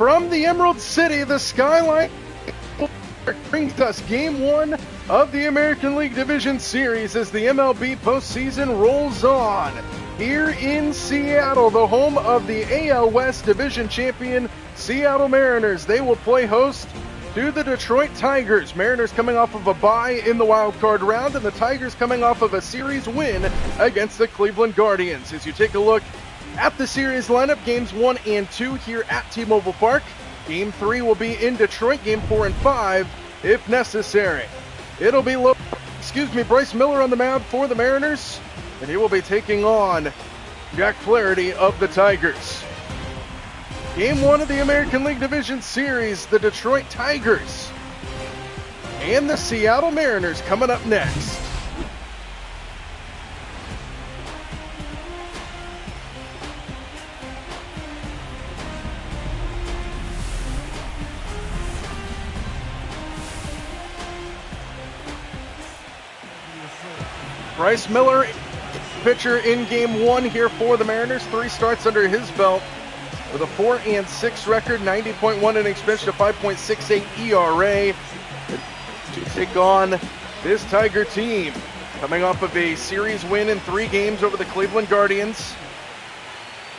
From the Emerald City, the Skyline brings us Game 1 of the American League Division Series as the MLB postseason rolls on. Here in Seattle, the home of the AL West Division champion Seattle Mariners. They will play host to the Detroit Tigers. Mariners coming off of a bye in the wild card round, and the Tigers coming off of a series win against the Cleveland Guardians. As you take a look at the series lineup, games 1 and 2 here at T-Mobile Park. Game 3 will be in Detroit, game 4 and 5 if necessary. It'll be Bryce Miller on the mound for the Mariners, and he will be taking on Jack Flaherty of the Tigers. Game 1 of the American League Division Series, the Detroit Tigers and the Seattle Mariners coming up next. Bryce Miller, pitcher in Game 1 here for the Mariners. 3 starts under his belt with a 4-6 record, 90.1 innings pitched, a 5.68 ERA. To take on this Tiger team, coming off of a series win in 3 games over the Cleveland Guardians.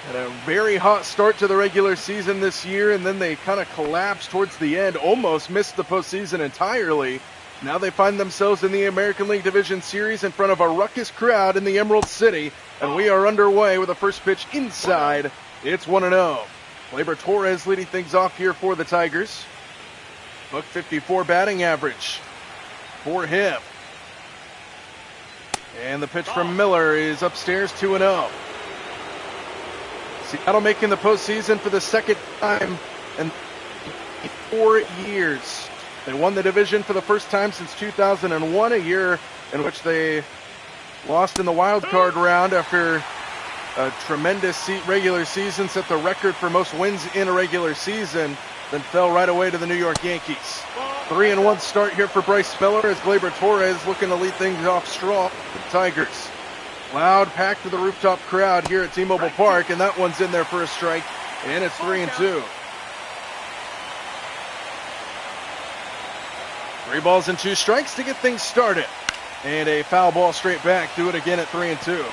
And a very hot start to the regular season this year, and then they kind of collapsed towards the end, almost missed the postseason entirely. Now they find themselves in the American League Division Series in front of a raucous crowd in the Emerald City, and we are underway with the first pitch inside. It's 1-0. Gleyber Torres leading things off here for the Tigers. .54 batting average for him. And the pitch from Miller is upstairs, 2-0. Seattle making the postseason for the second time in 4 years. They won the division for the first time since 2001, a year in which they lost in the wild card round after a tremendous regular season, set the record for most wins in a regular season, then fell right away to the New York Yankees. 3-1 start here for Bryce Miller as Gleyber Torres looking to lead things off strong for the Tigers. Loud, packed to the rooftop crowd here at T-Mobile Park, and that one's in there for a strike, and it's 3-2. 3 balls and 2 strikes to get things started. And a foul ball straight back. Do it again at 3-2.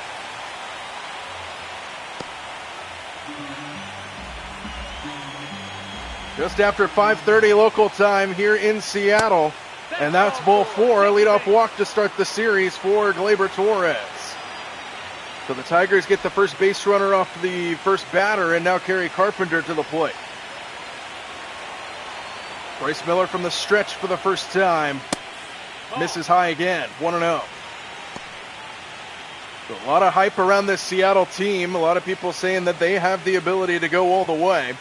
Just after 5:30 local time here in Seattle. And that's ball 4. A leadoff walk to start the series for Gleyber Torres. So the Tigers get the first base runner off the first batter and now carry Carpenter to the plate. Bryce Miller from the stretch for the first time. Misses high again, 1-0. So a lot of hype around this Seattle team. A lot of people saying that they have the ability to go all the way.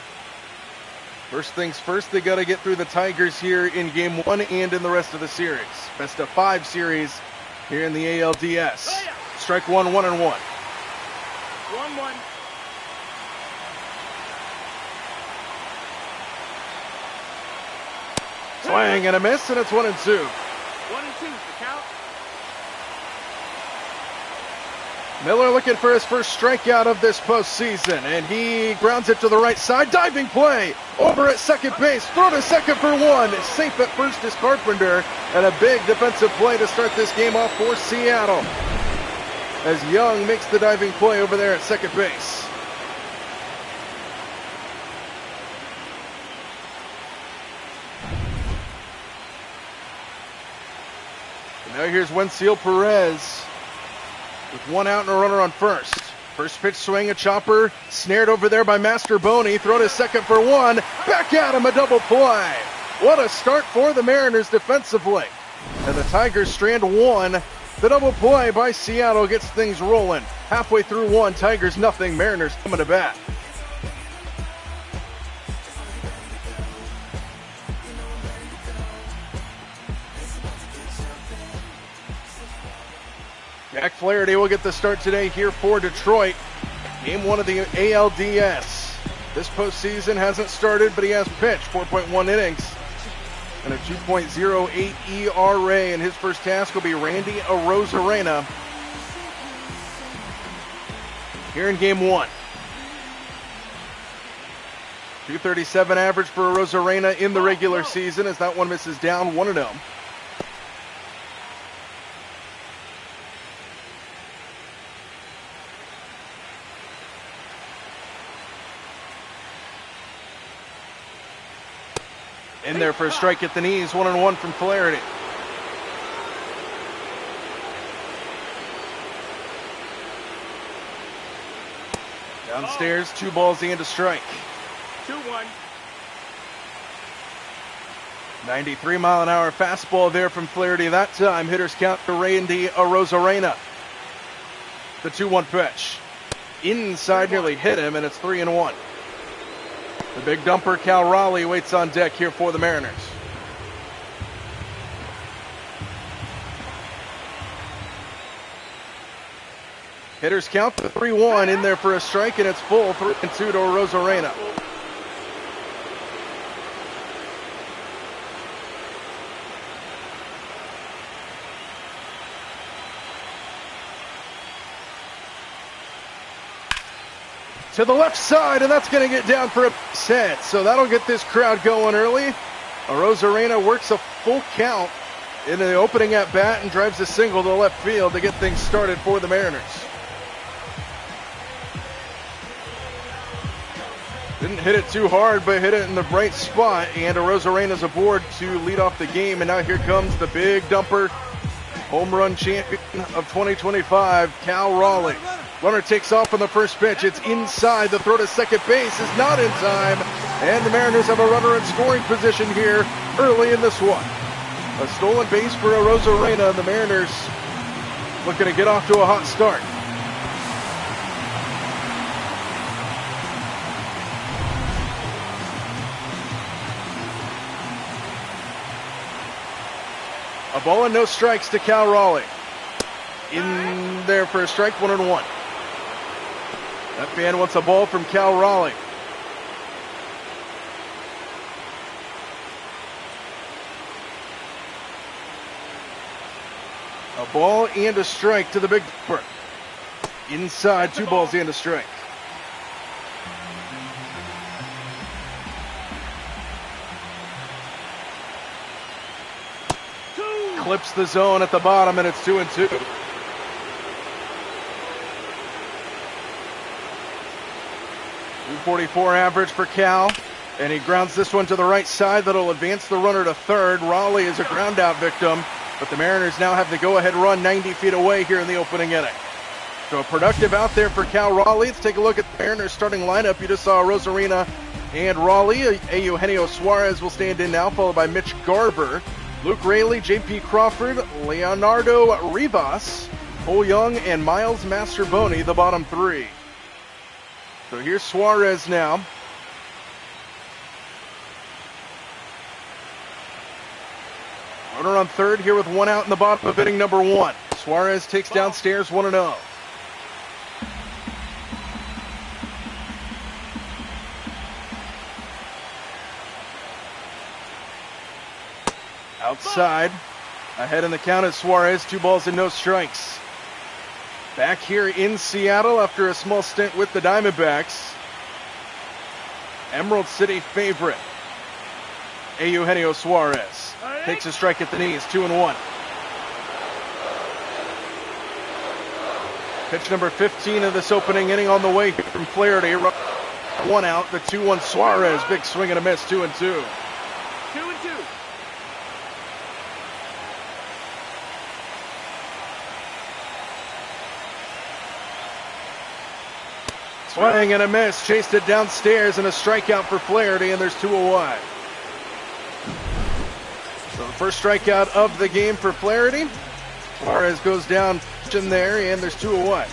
First things first, they got to get through the Tigers here in Game 1 and in the rest of the series. Best of 5 series here in the ALDS. Strike 1, 1-1. 1-1. Swing and a miss, and it's 1-2. 1-2, the count. Miller looking for his first strikeout of this postseason, and he grounds it to the right side. Diving play over at second base. Throw to second for 1. Safe at first is Carpenter, and a big defensive play to start this game off for Seattle, as Young makes the diving play over there at second base. Now here's Wenceel Perez with 1 out and a runner on first. First pitch swing, a chopper, snared over there by Masterboni. Throw to second for 1. Back at him, a double play. What a start for the Mariners defensively. And the Tigers strand 1. The double play by Seattle gets things rolling. Halfway through 1, Tigers nothing, Mariners coming to bat. Jack Flaherty will get the start today here for Detroit. Game 1 of the ALDS. This postseason hasn't started, but he has pitched 4.1 innings and a 2.08 ERA. And his first task will be Randy Arozarena here in Game 1. .237 average for Arozarena in the regular season as that one misses down 1-0. In there for a strike at the knees, 1-1 from Flaherty. Downstairs, 2 balls and a strike. 2-1. 93-mile-an-hour fastball there from Flaherty that time. Hitters count to Randy Arozarena. The 2-1 pitch. Inside nearly hit him, and it's 3-1. The big dumper, Cal Raleigh, waits on deck here for the Mariners. Hitters count to 3-1, in there for a strike, and it's full, 3-2 to Arozarena. To the left side, and that's going to get down for a set. So that'll get this crowd going early. Arozarena works a full count in the opening at bat and drives a single to left field to get things started for the Mariners. Didn't hit it too hard, but hit it in the right spot, and Arozarena's aboard to lead off the game. And now here comes the big dumper, home run champion of 2025, Cal Raleigh. Runner takes off on the first pitch. It's inside. The throw to second base is not in time. And the Mariners have a runner in scoring position here early in this one. A stolen base for Arozarena. The Mariners looking to get off to a hot start. A ball and no strikes to Cal Raleigh. In there for a strike, 1-1. That fan wants a ball from Cal Raleigh. A ball and a strike to the big dumper. Inside, 2 balls and a strike. Clips the zone at the bottom, and it's 2-2. 244 average for Cal, and he grounds this one to the right side. That'll advance the runner to third. Raleigh is a ground out victim, but the Mariners now have the go-ahead run 90 feet away here in the opening inning. So a productive out there for Cal Raleigh. Let's take a look at the Mariners starting lineup. You just saw Arozarena and Raleigh. Eugenio Suarez will stand in now, followed by Mitch Garber, Luke Raley, J.P. Crawford, Leonardo Rivas, Cole Young, and Miles Masterboni, the bottom 3. So here's Suarez now. Runner on third here with 1 out in the bottom of inning number 1. Suarez takes downstairs 1-0. Outside, ahead in the count is Suarez, 2 balls and no strikes. Back here in Seattle after a small stint with the Diamondbacks. Emerald City favorite, Eugenio Suarez. Takes a strike at the knees, 2-1. Pitch number 15 of this opening inning on the way from Flaherty. 1 out, the 2-1 Suarez. Big swing and a miss, 2-2. 2-2. Swing and a miss, chased it downstairs, and a strikeout for Flaherty, and there's 2 away. So the first strikeout of the game for Flaherty. Suarez goes down in there, and there's 2 away.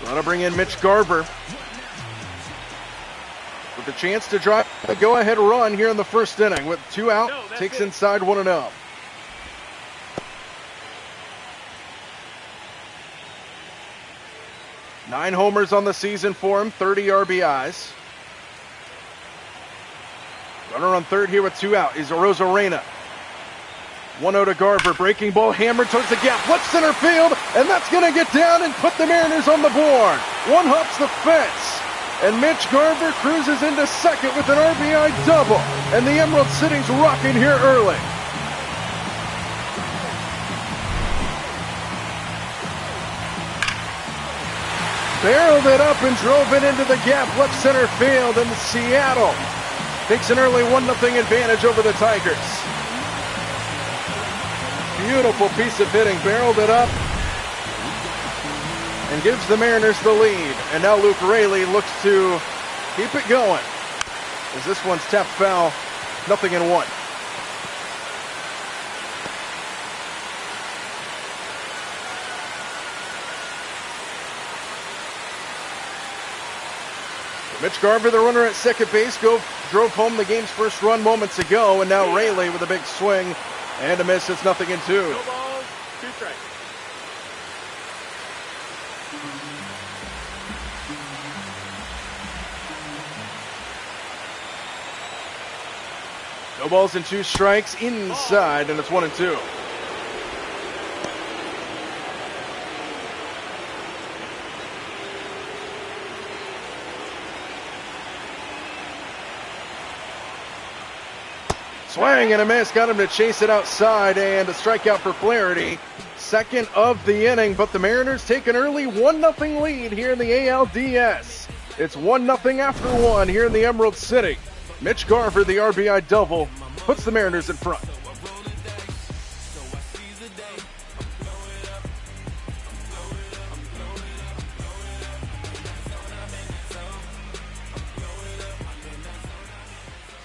Want to bring in Mitch Garber with a chance to drive a go-ahead run here in the first inning. With 2 out, takes inside 1-0. Nine homers on the season for him, 30 RBIs. Runner on third here with 2 out is Arozarena. 1-0 to Garber, breaking ball hammered towards the gap, left center field, and that's going to get down and put the Mariners on the board. One hops the fence. And Mitch Garver cruises into second with an RBI double. And the Emerald City's rocking here early. Barreled it up and drove it into the gap left center field. And Seattle takes an early 1-0 advantage over the Tigers. Beautiful piece of hitting. Barreled it up and gives the Mariners the lead. And now Luke Raley looks to keep it going, as this one's tapped foul, 0-1. Mitch Garver, the runner at second base, drove home the game's first run moments ago, and now Raley with a big swing and a miss. It's 0-2. No balls, 2 strikes. No balls and 2 strikes inside, and it's 1-2. Swing and a miss, got him to chase it outside, and a strikeout for Flaherty. Second of the inning, but the Mariners take an early 1-0 lead here in the ALDS. It's 1-0 after 1 here in the Emerald City. Mitch Garver, the RBI double, puts the Mariners in front.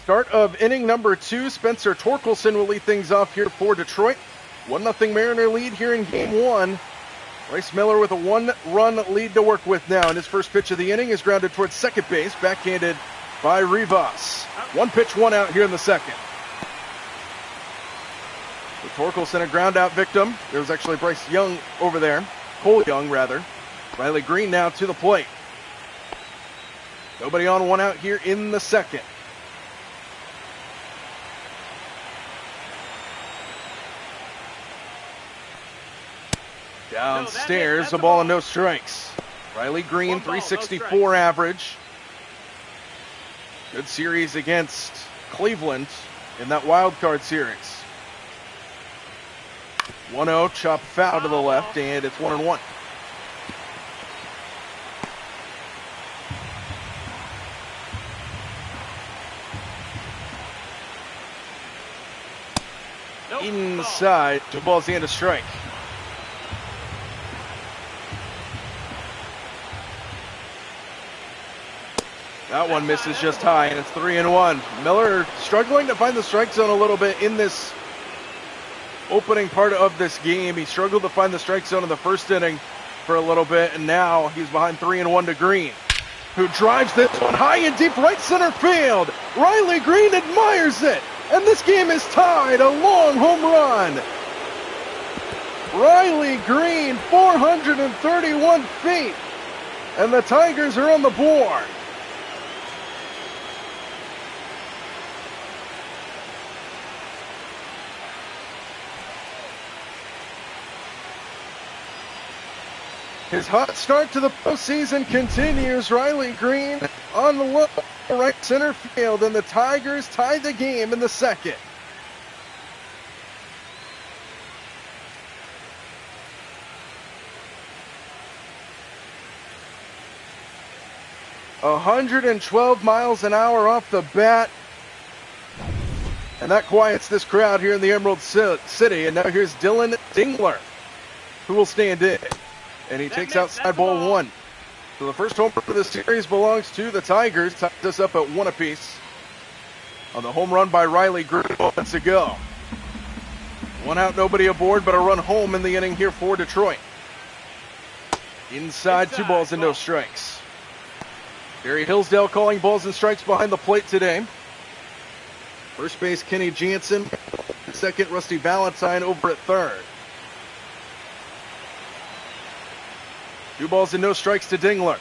Start of inning number 2. Spencer Torkelson will lead things off here for Detroit. 1-0 Mariner lead here in game 1. Bryce Miller with a 1-run lead to work with now. And his first pitch of the inning is grounded towards second base, backhanded by Rivas. 1 pitch, 1 out here in the second. The Torkelson, a ground out victim. There was actually Bryce Young over there. Cole Young, rather. Riley Green now to the plate. Nobody on, 1 out here in the second. Downstairs, a ball and no strikes. Riley Green, 364 average. Good series against Cleveland in that wild card series. 1-0, chop foul to the left, and it's 1-1. Inside, 2 balls and a strike. That one misses just high, and it's 3-1. Miller struggling to find the strike zone a little bit in this opening part of this game. He struggled to find the strike zone in the first inning for a little bit, and now he's behind 3-1 to Green, who drives this one high and deep right center field. Riley Green admires it, and this game is tied. A long home run. Riley Green, 431 feet, and the Tigers are on the board. His hot start to the postseason continues. Riley Green on the look, right center field, and the Tigers tie the game in the second. A 112 miles an hour off the bat. And that quiets this crowd here in the Emerald City. And now here's Dylan Dingler, who will stand in. And he takes outside ball 1. So the first homer for the series belongs to the Tigers. Ties us up at 1 apiece on the home run by Riley Green moments ago. 1 out, nobody aboard, but a run home in the inning here for Detroit. Inside, 2 balls and no strikes. Barry Hillsdale calling balls and strikes behind the plate today. First base, Kenny Jansen. Second, Rusty Valentine over at third. 2 balls and no strikes to Dingler.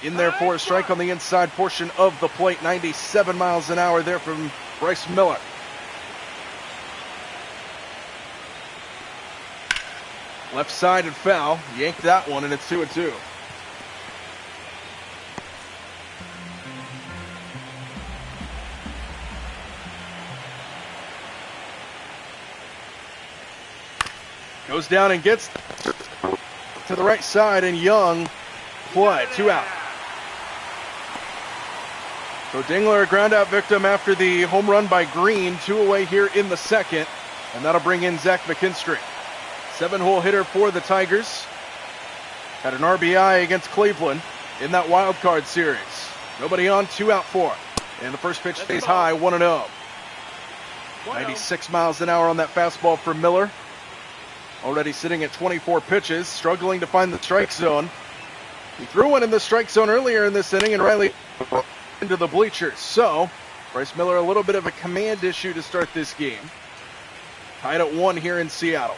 In there for a strike on the inside portion of the plate. 97 miles an hour there from Bryce Miller. Left side and foul. Yanked that one, and it's 2-2. Goes down and gets to the right side, and Young play. 2 out. So Dingler, a ground out victim after the home run by Green. 2 away here in the second, and that'll bring in Zach McKinstry. 7-hole hitter for the Tigers. Had an RBI against Cleveland in that wild card series. Nobody on, 2 out for him. And the first pitch stays high, 1-0. 96 miles an hour on that fastball for Miller. Already sitting at 24 pitches, struggling to find the strike zone. He threw one in the strike zone earlier in this inning, and Riley into the bleachers. So, Bryce Miller, a little bit of a command issue to start this game. Tied at 1 here in Seattle.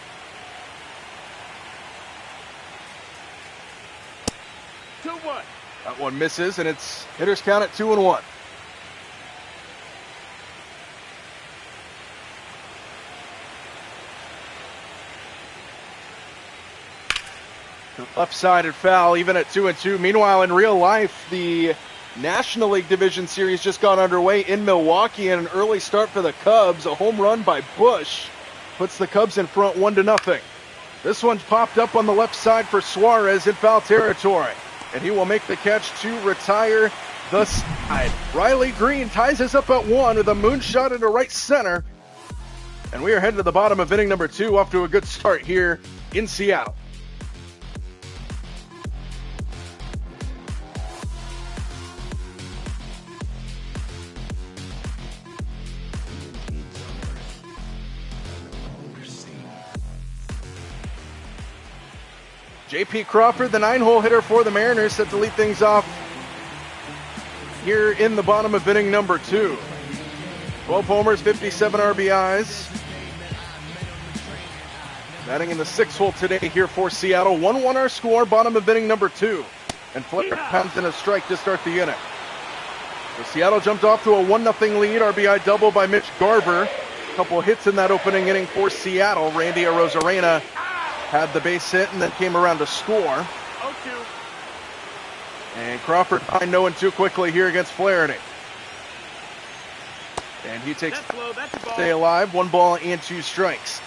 2-1. That one misses, and it's hitters count at 2-1. Left-sided foul, even at 2-2. Meanwhile, in real life, the National League Division Series just got underway in Milwaukee, and an early start for the Cubs. A home run by Bush puts the Cubs in front 1-0. This one's popped up on the left side for Suarez in foul territory, and he will make the catch to retire the side. Riley Green ties us up at 1 with a moonshot into right center, and we are headed to the bottom of inning number 2, off to a good start here in Seattle. J.P. Crawford, the 9-hole hitter for the Mariners, set to lead things off here in the bottom of inning number 2. 12 homers, 57 RBIs. Batting in the 6th hole today here for Seattle. 1-1 our score, bottom of inning number 2. And Flair pounds in a strike to start the inning. So Seattle jumped off to a 1-0 lead. RBI double by Mitch Garver. A couple hits in that opening inning for Seattle. Randy Arozarena had the base hit and then came around to score. 0-2. And Crawford behind 0-2 quickly here against Flaherty. And he takes That's low. That's a ball. stay alive. 1 ball and 2 strikes.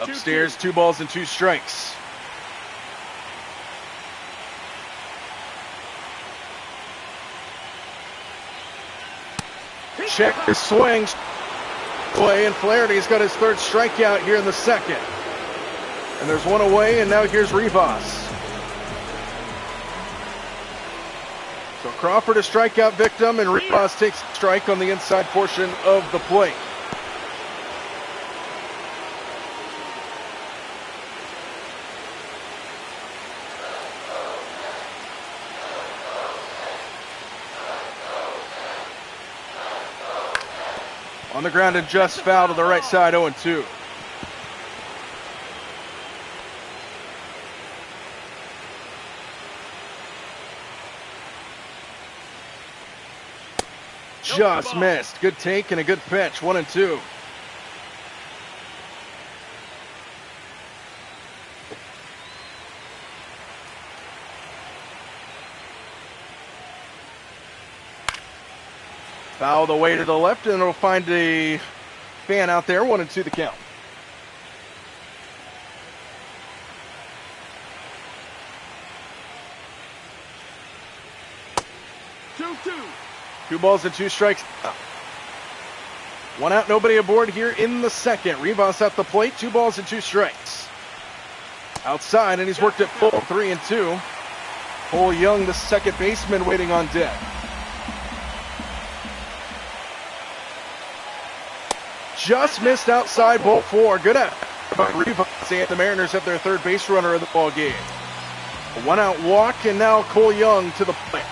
Upstairs, 2 balls and 2 strikes. Check his swings away, and Flaherty's got his 3rd strikeout here in the 2nd. And there's 1 away, and now here's Rivas. So Crawford a strikeout victim, and Rivas takes a strike on the inside portion of the plate. On the ground and just foul to the right side, 0-2. Just missed. Good take and a good pitch, 1-2. Foul the way to the left, and it'll find a fan out there. 1-2 the count. Two balls and 2 strikes. 1 out, nobody aboard here in the 2nd. Rivas at the plate, 2 balls and 2 strikes. Outside, and he's worked at full 3-2. Cole Young, the 2nd baseman, waiting on deck. Just missed outside, ball 4. Good at Rivas, and the Mariners have their 3rd base runner of the ball game. A 1 out walk, and now Cole Young to the plate.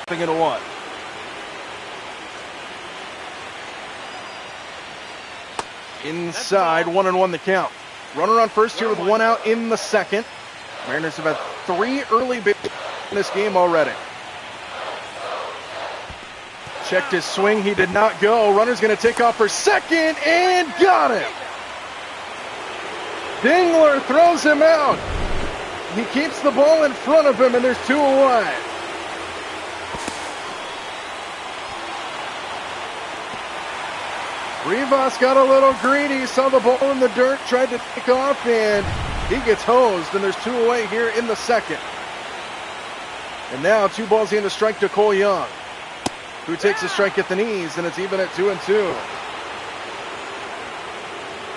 And a 1. Inside, 1-1 the count. Runner on first here with 1 out in the 2nd. Mariners have had 3 early bases in this game already. Checked his swing. He did not go. Runner's going to take off for second and got him. Dingler throws him out. He keeps the ball in front of him, and there's 2 away. Rivas got a little greedy, saw the ball in the dirt, tried to take off, and he gets hosed, and there's 2 away here in the second. And now 2 balls in to strike to Cole Young, who takes a strike at the knees, and it's even at 2-2.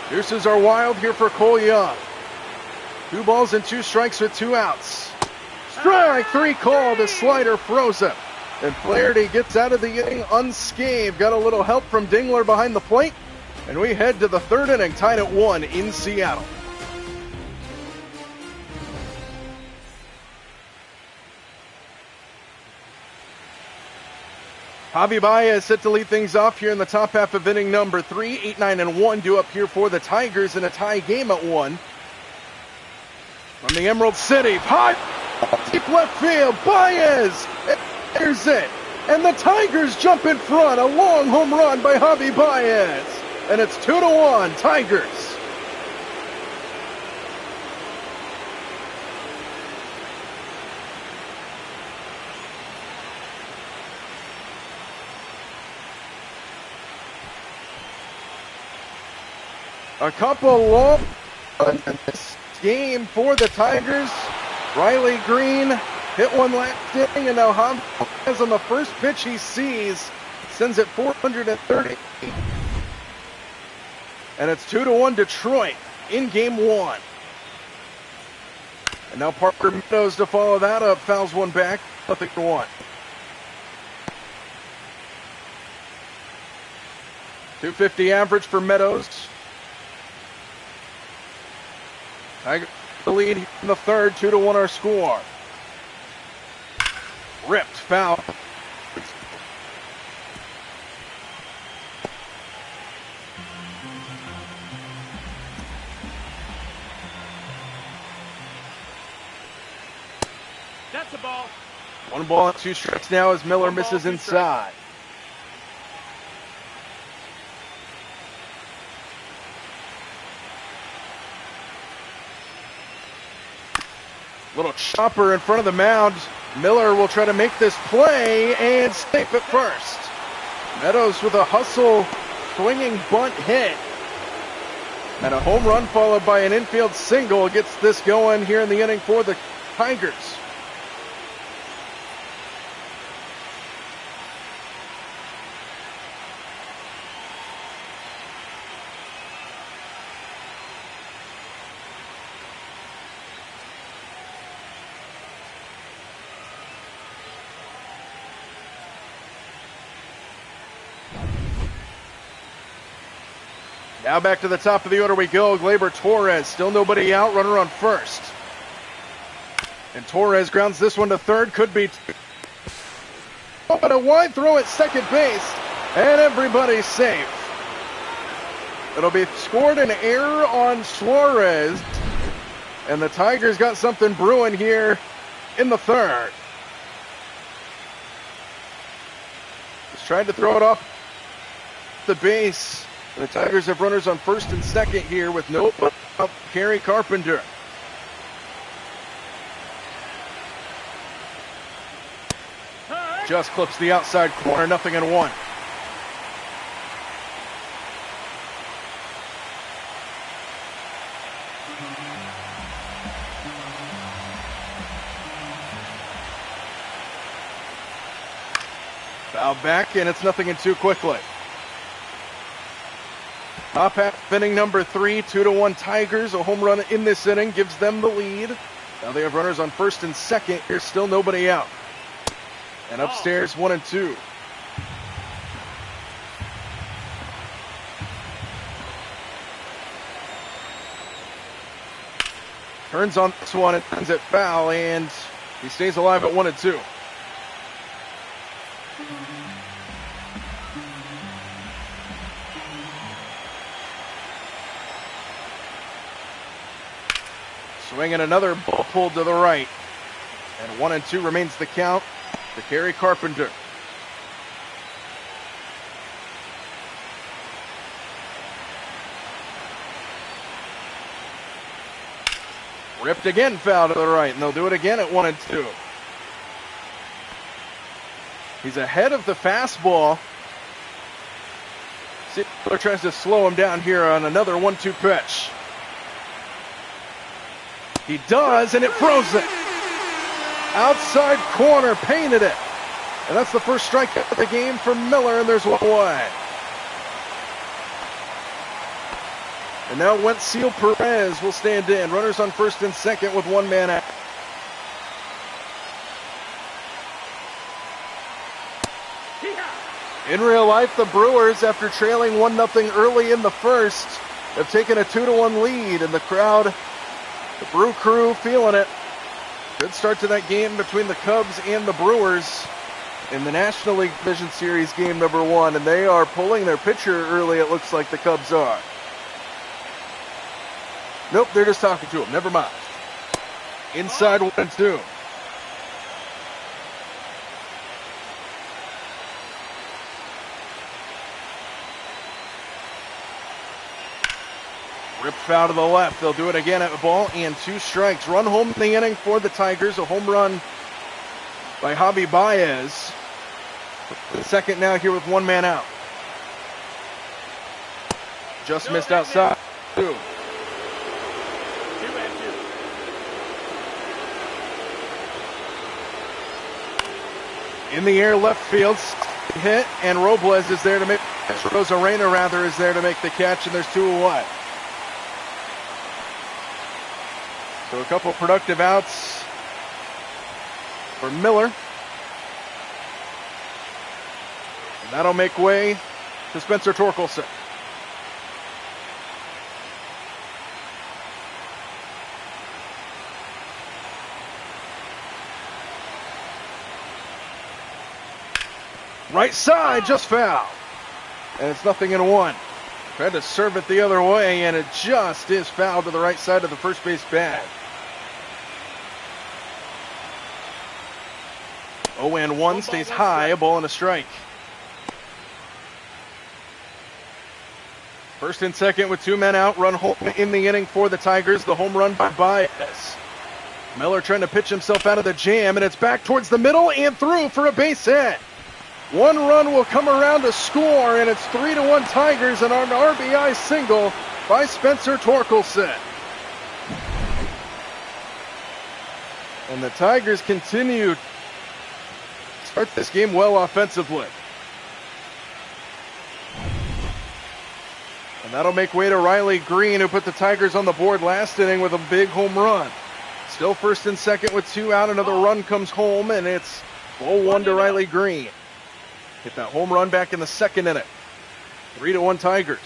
Deuces are wild here for Cole Young. 2 balls and 2 strikes with 2 outs. Strike 3 called, a slider froze him. And Flaherty gets out of the inning unscathed. Got a little help from Dingler behind the plate. And we head to the 3rd inning, tied at 1 in Seattle. Javi Baez set to lead things off here in the top half of inning number 3. 8-9-1 due up here for the Tigers in a tie game at 1. From the Emerald City, high deep left field, Baez, there's it. And the Tigers jump in front, a long home run by Javi Baez. And it's 2-1, Tigers. A couple long in this game for the Tigers. Riley Green hit one last inning, and now Javi on the first pitch he sees sends it 430. And it's 2-1 Detroit in game 1. And now Parker Meadows to follow that up, fouls one back, 0-1. 250 average for Meadows. Tiger the lead in the 3rd, 2-1 our score. Ripped, foul. That's a ball. 1 ball and 2 strikes now as Miller misses inside. Little chopper in front of the mound. Miller will try to make this play and safe at first. Meadows with a hustle, swinging bunt hit. And a home run followed by an infield single gets this going here in the inning for the Tigers. Now back to the top of the order we go. Gleyber Torres, still nobody out, runner on first. And Torres grounds this one to 3rd, could be. Oh, but a wide throw at second base, and everybody's safe. It'll be scored an error on Suarez, and the Tigers got something brewing here in the 3rd. Just tried to throw it off the base. The Tigers have runners on 1st and 2nd here with no out. Kerry Carpenter. Just clips the outside corner, 0-1. Foul back, and it's 0-2 quickly. Top half inning number 3, 2-1 Tigers. A home run in this inning gives them the lead. Now they have runners on 1st and 2nd. There's still nobody out. And upstairs, 1-2. Turns on this one and turns it foul, and he stays alive at 1-2. Swinging another ball pulled to the right. And 1-2 remains the count to Kerry Carpenter. Ripped again, foul to the right, and they'll do it again at 1-2. He's ahead of the fastball. Miller tries to slow him down here on another 1-2 pitch. He does, and it froze it. Outside corner, painted it. And that's the first strikeout of the game for Miller, and there's 1 away. And now Wentzil Perez will stand in. Runners on first and second with 1 man out. In real life, the Brewers, after trailing 1-0 early in the first, have taken a 2-1 lead, and the crowd, the Brew Crew, feeling it. Good start to that game between the Cubs and the Brewers in the National League Division Series game number 1, and they are pulling their pitcher early, it looks like the Cubs are. Nope, they're just talking to him. Never mind. Inside 1-2. Ripped foul to the left. They'll do it again at 1-2 strikes. Run home in the inning for the Tigers. A home run by Javi Baez. The second now here with 1 man out. Just missed outside. 2. In the air, left field, hit, and Robles is there to make, Rosarena rather, is there to make the catch, and there's 2 away. So a couple productive outs for Miller. And that'll make way to Spencer Torkelson. Right side, just foul. And it's 0-1. Tried to serve it the other way, and it just is fouled to the right side of the first base bag. 0-1 stays high, a ball and a strike. First and second with 2 men out, run home in the inning for the Tigers. The home run by Baez. Miller trying to pitch himself out of the jam, and it's back towards the middle and through for a base hit. 1 run will come around to score, and it's 3-1 Tigers and an RBI single by Spencer Torkelson. And the Tigers continue to start this game well offensively. And that'll make way to Riley Green, who put the Tigers on the board last inning with a big home run. Still first and second with 2 out. Another run comes home, and it's 0-1 to Riley Green. Hit that home run back in the second inning. 3-1 Tigers.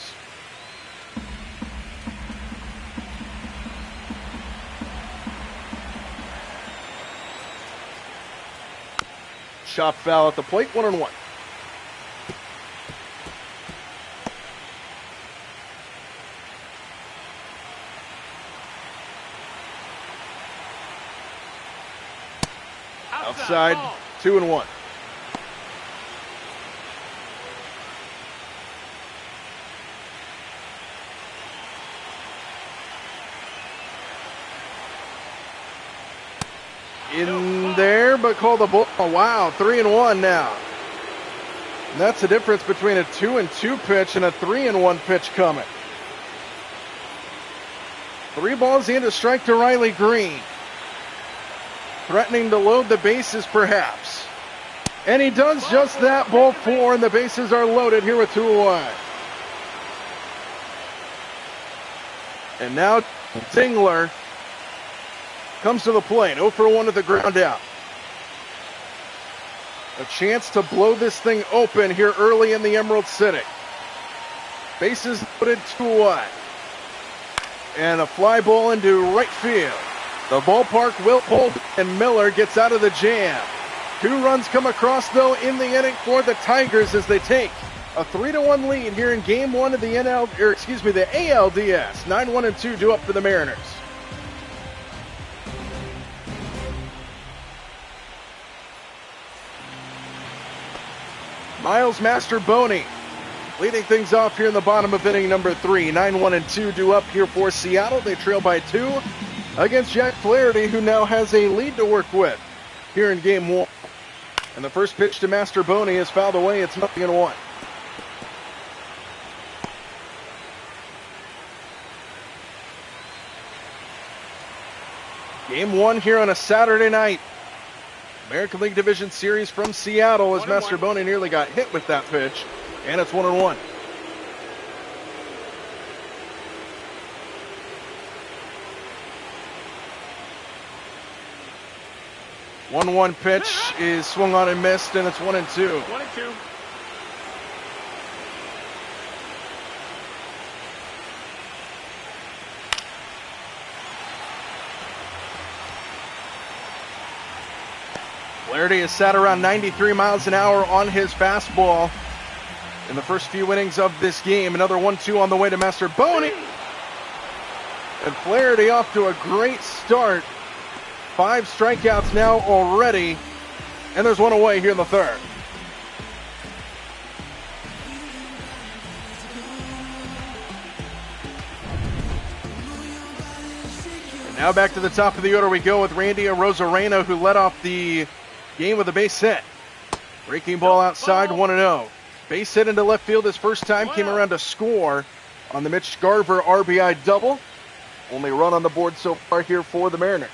Chop foul at the plate, 1-1. Outside, 2-1. In there, but call the ball. Oh, wow, 3-1 now. And that's the difference between a 2-2 pitch and a 3-1 pitch coming. 3 balls and a strike to Riley Green. Threatening to load the bases, perhaps. And he does just that. Ball 4, and the bases are loaded here with 2 away. And now Dingler comes to the plate, 0-for-1 at the ground out. A chance to blow this thing open here early in the Emerald City. Bases loaded, 2 away. And a fly ball into right field. The ballpark will hold, and Miller gets out of the jam. 2 runs come across, though, in the inning for the Tigers as they take a 3-1 lead here in Game 1 of the the ALDS. 9-1-2 due up for the Mariners. Miles Masterboni leading things off here in the bottom of inning number 3. 9-1-2 due up here for Seattle. They trail by 2 against Jack Flaherty, who now has a lead to work with here in game 1. And the first pitch to Masterboni is fouled away. It's 0-1. Game 1 here on a Saturday night. American League Division Series from Seattle as Masterboni nearly got hit with that pitch. And it's 1-1. 1-1 pitch is swung on and missed, and it's 1-2. 1-2. Flaherty has sat around 93 miles an hour on his fastball in the first few innings of this game. Another 1-2 on the way to Masterboni. And Flaherty off to a great start. 5 strikeouts now already. And there's one away here in the third. And now back to the top of the order we go with Randy Arozarena, who led off the game with a base hit. Breaking ball outside, 1-0. Base hit into left field his first time, came around to score on the Mitch Garver RBI double. Only run on the board so far here for the Mariners.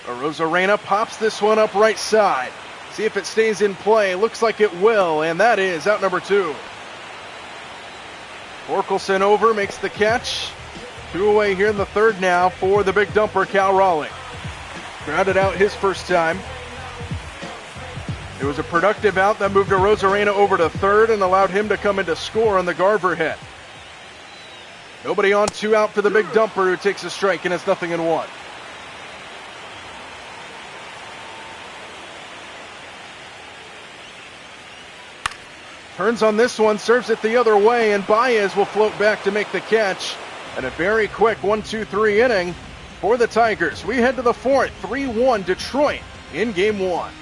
Arozarena pops this one up right side. See if it stays in play. Looks like it will, and that is out number 2. Torkelson over, makes the catch. 2 away here in the third now for the big dumper, Cal Raleigh. Grounded out his first time. It was a productive out that moved Arozarena over to third and allowed him to come in to score on the Garver hit. Nobody on, 2 out for the big dumper, who takes a strike, and it's 0-1. Turns on this one, serves it the other way, and Baez will float back to make the catch. And a very quick 1-2-3 inning for the Tigers. We head to the fourth, 3-1 Detroit in game 1.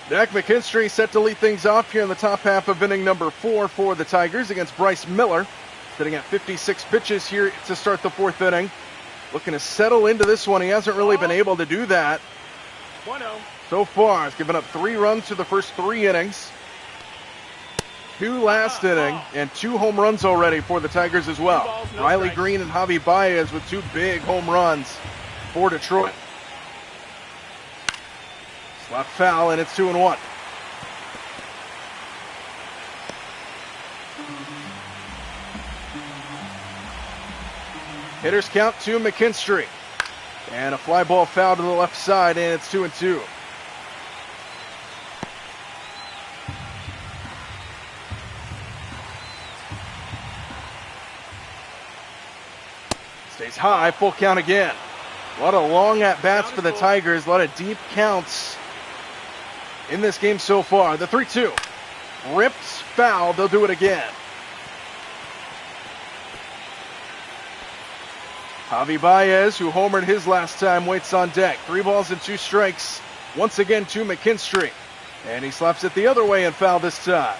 Dak McKinstry set to lead things off here in the top half of inning number 4 for the Tigers against Bryce Miller. Sitting at 56 pitches here to start the 4th inning. Looking to settle into this one. He hasn't really been able to do that 1-0. so far. He's given up 3 runs through the first 3 innings. 2 last inning, and 2 home runs already for the Tigers as well. 2 balls, no Riley strikes. Green and Javi Baez with 2 big home runs for Detroit. Slap foul, and it's 2-1. Hitters count to McKinstry. And a fly ball foul to the left side, and it's 2-2. Stays high, full count again. A lot of long at-bats for the Tigers, a lot of deep counts in this game so far. The 3-2. Rips, foul, they'll do it again. Javi Baez, who homered his last time, waits on deck. 3 balls and 2 strikes. Once again to McKinstry. And he slaps it the other way and foul this time.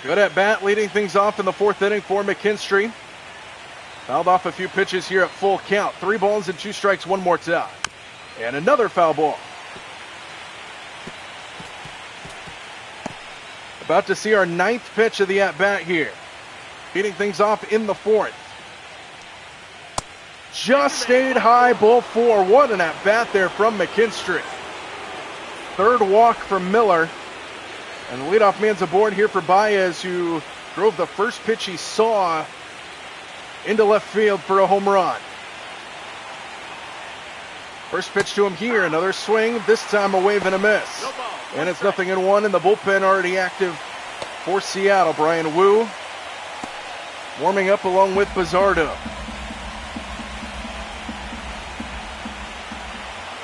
Good at bat, leading things off in the 4th inning for McKinstry. Fouled off a few pitches here at full count. 3 balls and 2 strikes one more time. And another foul ball. About to see our 9th pitch of the at-bat here. Leading things off in the 4th. Just stayed high, ball 4. What an at-bat there from McKinstry. 3rd walk from Miller. And the leadoff man's aboard here for Baez, who drove the first pitch he saw into left field for a home run. First pitch to him here, another swing, this time a wave and a miss. And it's 0-1 in the bullpen, already active for Seattle. Brian Wu warming up along with Bizzardo.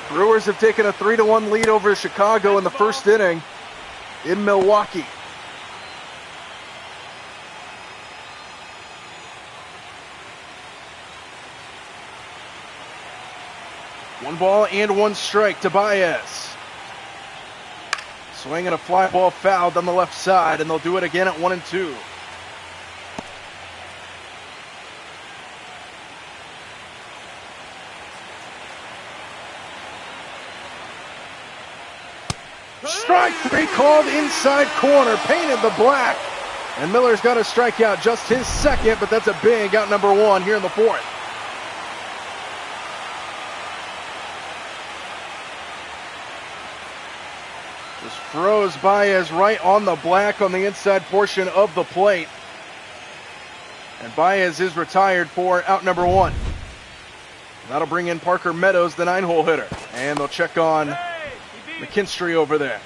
Brewers have taken a 3-1 lead over Chicago in the first inning. in Milwaukee. One ball and one strike to Baez. Swing and a fly ball fouled on the left side, and they'll do it again at 1-2. Strike three called inside corner, painted the black. And Miller's got a strikeout, just his second, but that's a big out number one here in the fourth. Just froze Baez right on the black on the inside portion of the plate. And Baez is retired for out number one. That'll bring in Parker Meadows, the 9-hole hitter. And they'll check on McKinstry over there.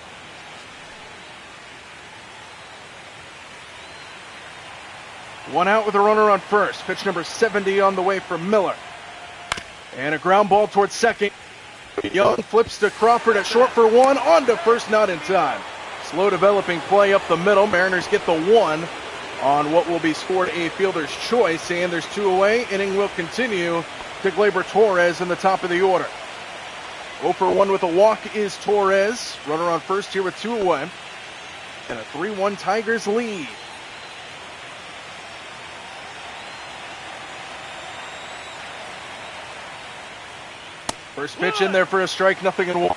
One out with a runner on first. Pitch number 70 on the way for Miller. And a ground ball towards second. Young flips to Crawford at short for one. On to first, not in time. Slow developing play up the middle. Mariners get the one on what will be scored a fielder's choice. And there's two away. Inning will continue to Gleyber Torres in the top of the order. 0 for 1 with a walk is Torres. Runner on first here with two away. And a 3-1 Tigers lead. First pitch in there for a strike, 0-1.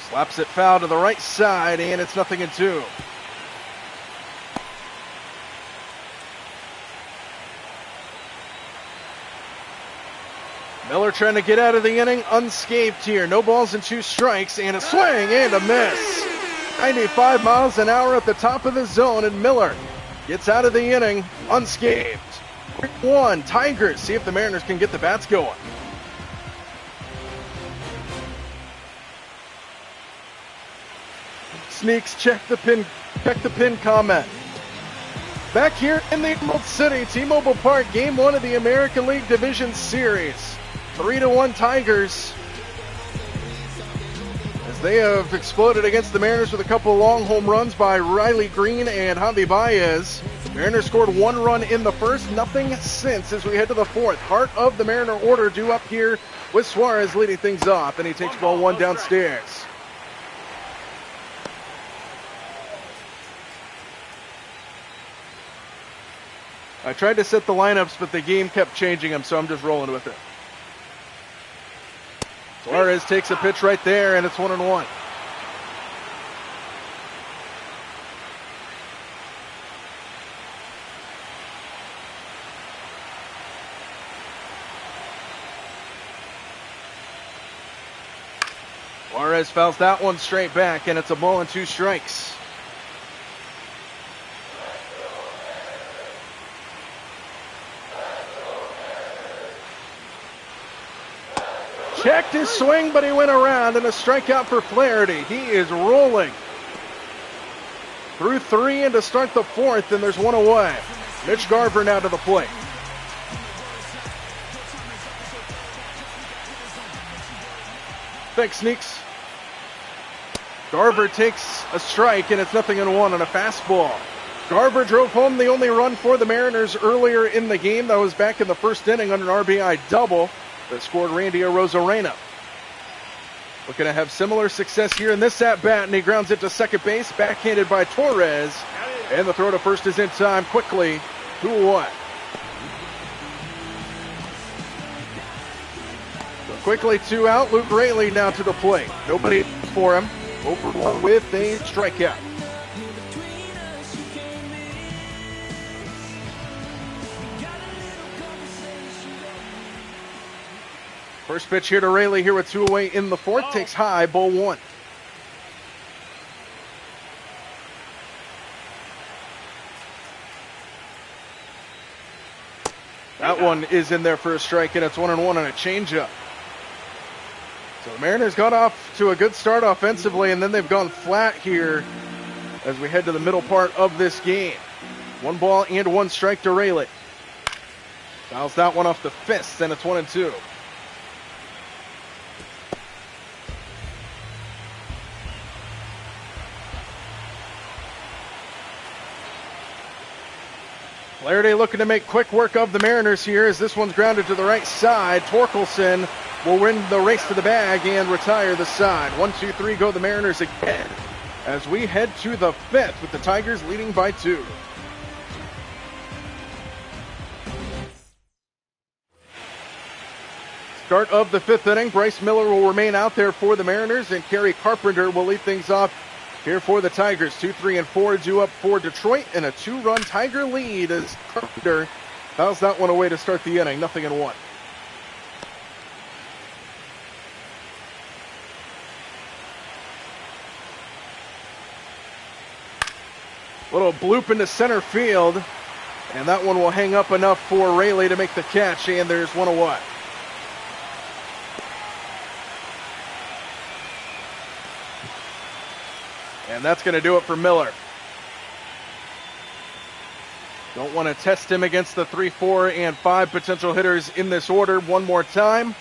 Slaps it foul to the right side, and it's 0-2. Miller trying to get out of the inning unscathed here. No balls and two strikes, and a swing and a miss. 95 miles an hour at the top of the zone, and Miller gets out of the inning unscathed. 3-1 Tigers. See if the Mariners can get the bats going. Sneaks, check the pin comment. Back here in the Emerald City, T-Mobile Park, Game 1 of the American League Division Series. 3-1 Tigers, as they have exploded against the Mariners with a couple of long home runs by Riley Green and Javi Baez. Mariners scored one run in the first, nothing since as we head to the fourth. Heart of the Mariner order due up here with Suarez leading things off, and he takes ball one downstairs. I tried to set the lineups, but the game kept changing them, so I'm just rolling with it. Suarez takes a pitch right there, and it's 1-1. Suarez fouls that one straight back, and it's a ball and two strikes. Checked his swing, but he went around, and a strikeout for Flaherty. He is rolling. Through three and to start the fourth, and there's one away. Mitch Garver now to the plate. Thanks, Sneaks. Garver takes a strike, and it's 0-1 on a fastball. Garver drove home the only run for the Mariners earlier in the game. That was back in the first inning on an RBI double that scored Randy Arozarena. Looking to have similar success here in this at-bat, and he grounds it to second base, backhanded by Torres. And the throw to first is in time quickly. 2-1. So quickly 2 out. Luke Raley now to the plate. Nobody for him. 0 for 1 with a strikeout. First pitch here to Raley here with 2 away in the fourth. Takes high, ball 1. That one is in there for a strike, and it's 1-1 on a changeup. So the Mariners got off to a good start offensively, and then they've gone flat here as we head to the middle part of this game. 1 ball and 1 strike to Raley. Fouls that one off the fist, and it's 1-2. Flaherty looking to make quick work of the Mariners here as this one's grounded to the right side. Torkelson will win the race to the bag and retire the side. 1-2-3 go the Mariners again as we head to the fifth with the Tigers leading by 2. Start of the fifth inning. Bryce Miller will remain out there for the Mariners, and Kerry Carpenter will lead things off here for the Tigers. 2, 3, and 4 due up for Detroit, and a 2-run Tiger lead as Carpenter fouls that one away to start the inning. 0-1. Little bloop into center field, and that one will hang up enough for Rayleigh to make the catch, and there's one away. And that's going to do it for Miller. Don't want to test him against the 3, 4, and 5 potential hitters in this order one more time.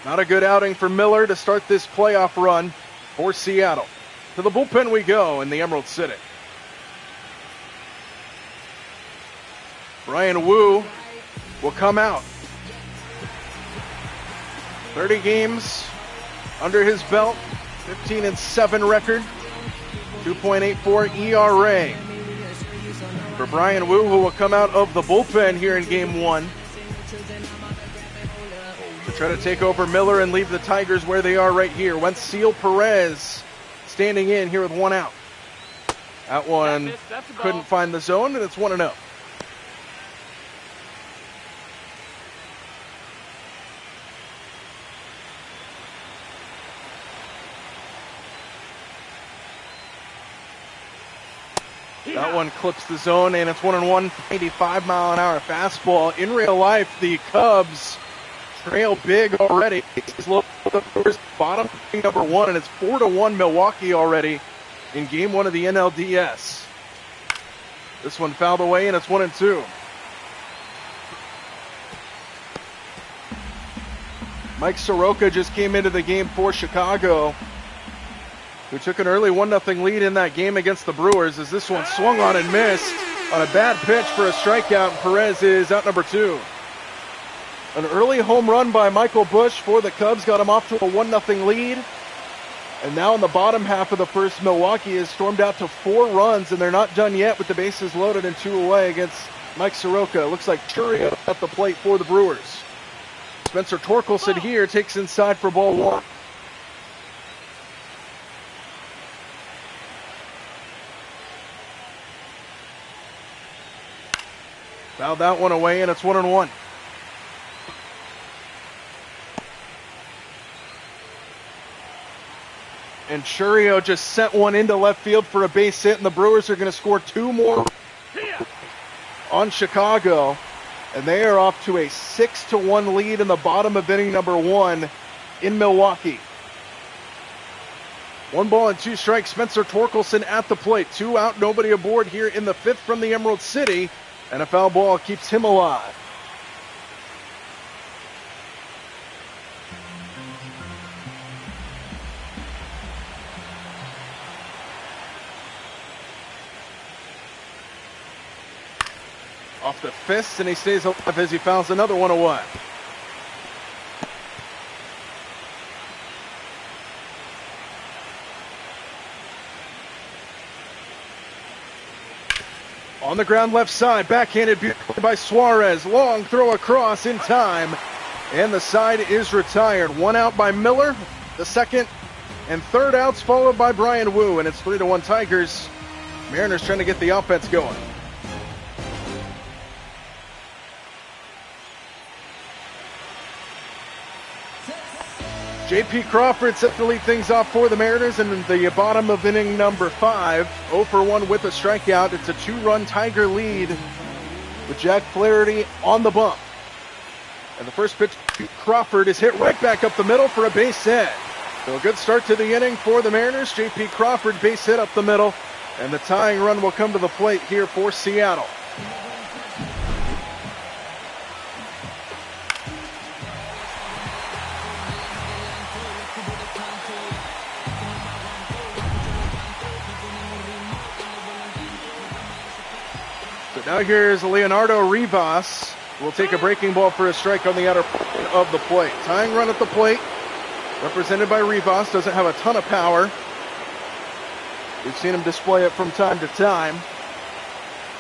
Not a good outing for Miller to start this playoff run for Seattle. To the bullpen we go in the Emerald City. Brian Wu will come out. 30 games under his belt, 15-7 record. 2.84 ERA for Brian Wu, who will come out of the bullpen here in Game 1 to try to take over Miller and leave the Tigers where they are right here. Wenceel Perez standing in here with one out. That one couldn't find the zone, and it's 1-0. That one clips the zone, and it's 1-1, 85-mile-an-hour fastball. In real life, the Cubs trail big already. It's bottom number 1, and it's 4-1 Milwaukee already in Game 1 of the NLDS. This one fouled away, and it's 1-2. Mike Soroka just came into the game for Chicago, who took an early 1-0 lead in that game against the Brewers, as this one swung on and missed on a bad pitch for a strikeout. Perez is out number 2. An early home run by Michael Busch for the Cubs got him off to a 1-0 lead. And now in the bottom half of the first, Milwaukee has stormed out to 4 runs, and they're not done yet with the bases loaded and 2 away against Mike Soroka. Looks like Churio at the plate for the Brewers. Spencer Torkelson here takes inside for ball 1. Fouled that one away, and it's 1-1. And Churio just sent one into left field for a base hit, and the Brewers are going to score 2 more on Chicago. And they are off to a 6-1 lead in the bottom of inning number 1 in Milwaukee. 1 ball and 2 strikes. Spencer Torkelson at the plate. 2 out, nobody aboard here in the 5th from the Emerald City. And a foul ball keeps him alive. Off the fist, and he stays alive as he fouls another one away. On the ground left side, backhanded by Suarez. Long throw across in time, and the side is retired. 1 out by Miller, the second and third outs followed by Brian Wu, and it's 3-1 Tigers. Mariners trying to get the offense going. J.P. Crawford set to lead things off for the Mariners in the bottom of inning number 5. 0 for 1 with a strikeout. It's a 2-run Tiger lead with Jack Flaherty on the bump. And the first pitch to Crawford is hit right back up the middle for a base hit. So a good start to the inning for the Mariners. J.P. Crawford base hit up the middle. And the tying run will come to the plate here for Seattle. Now here's Leonardo Rivas. Will take a breaking ball for a strike on the outer part of the plate. Tying run at the plate, represented by Rivas. Doesn't have a ton of power. We've seen him display it from time to time.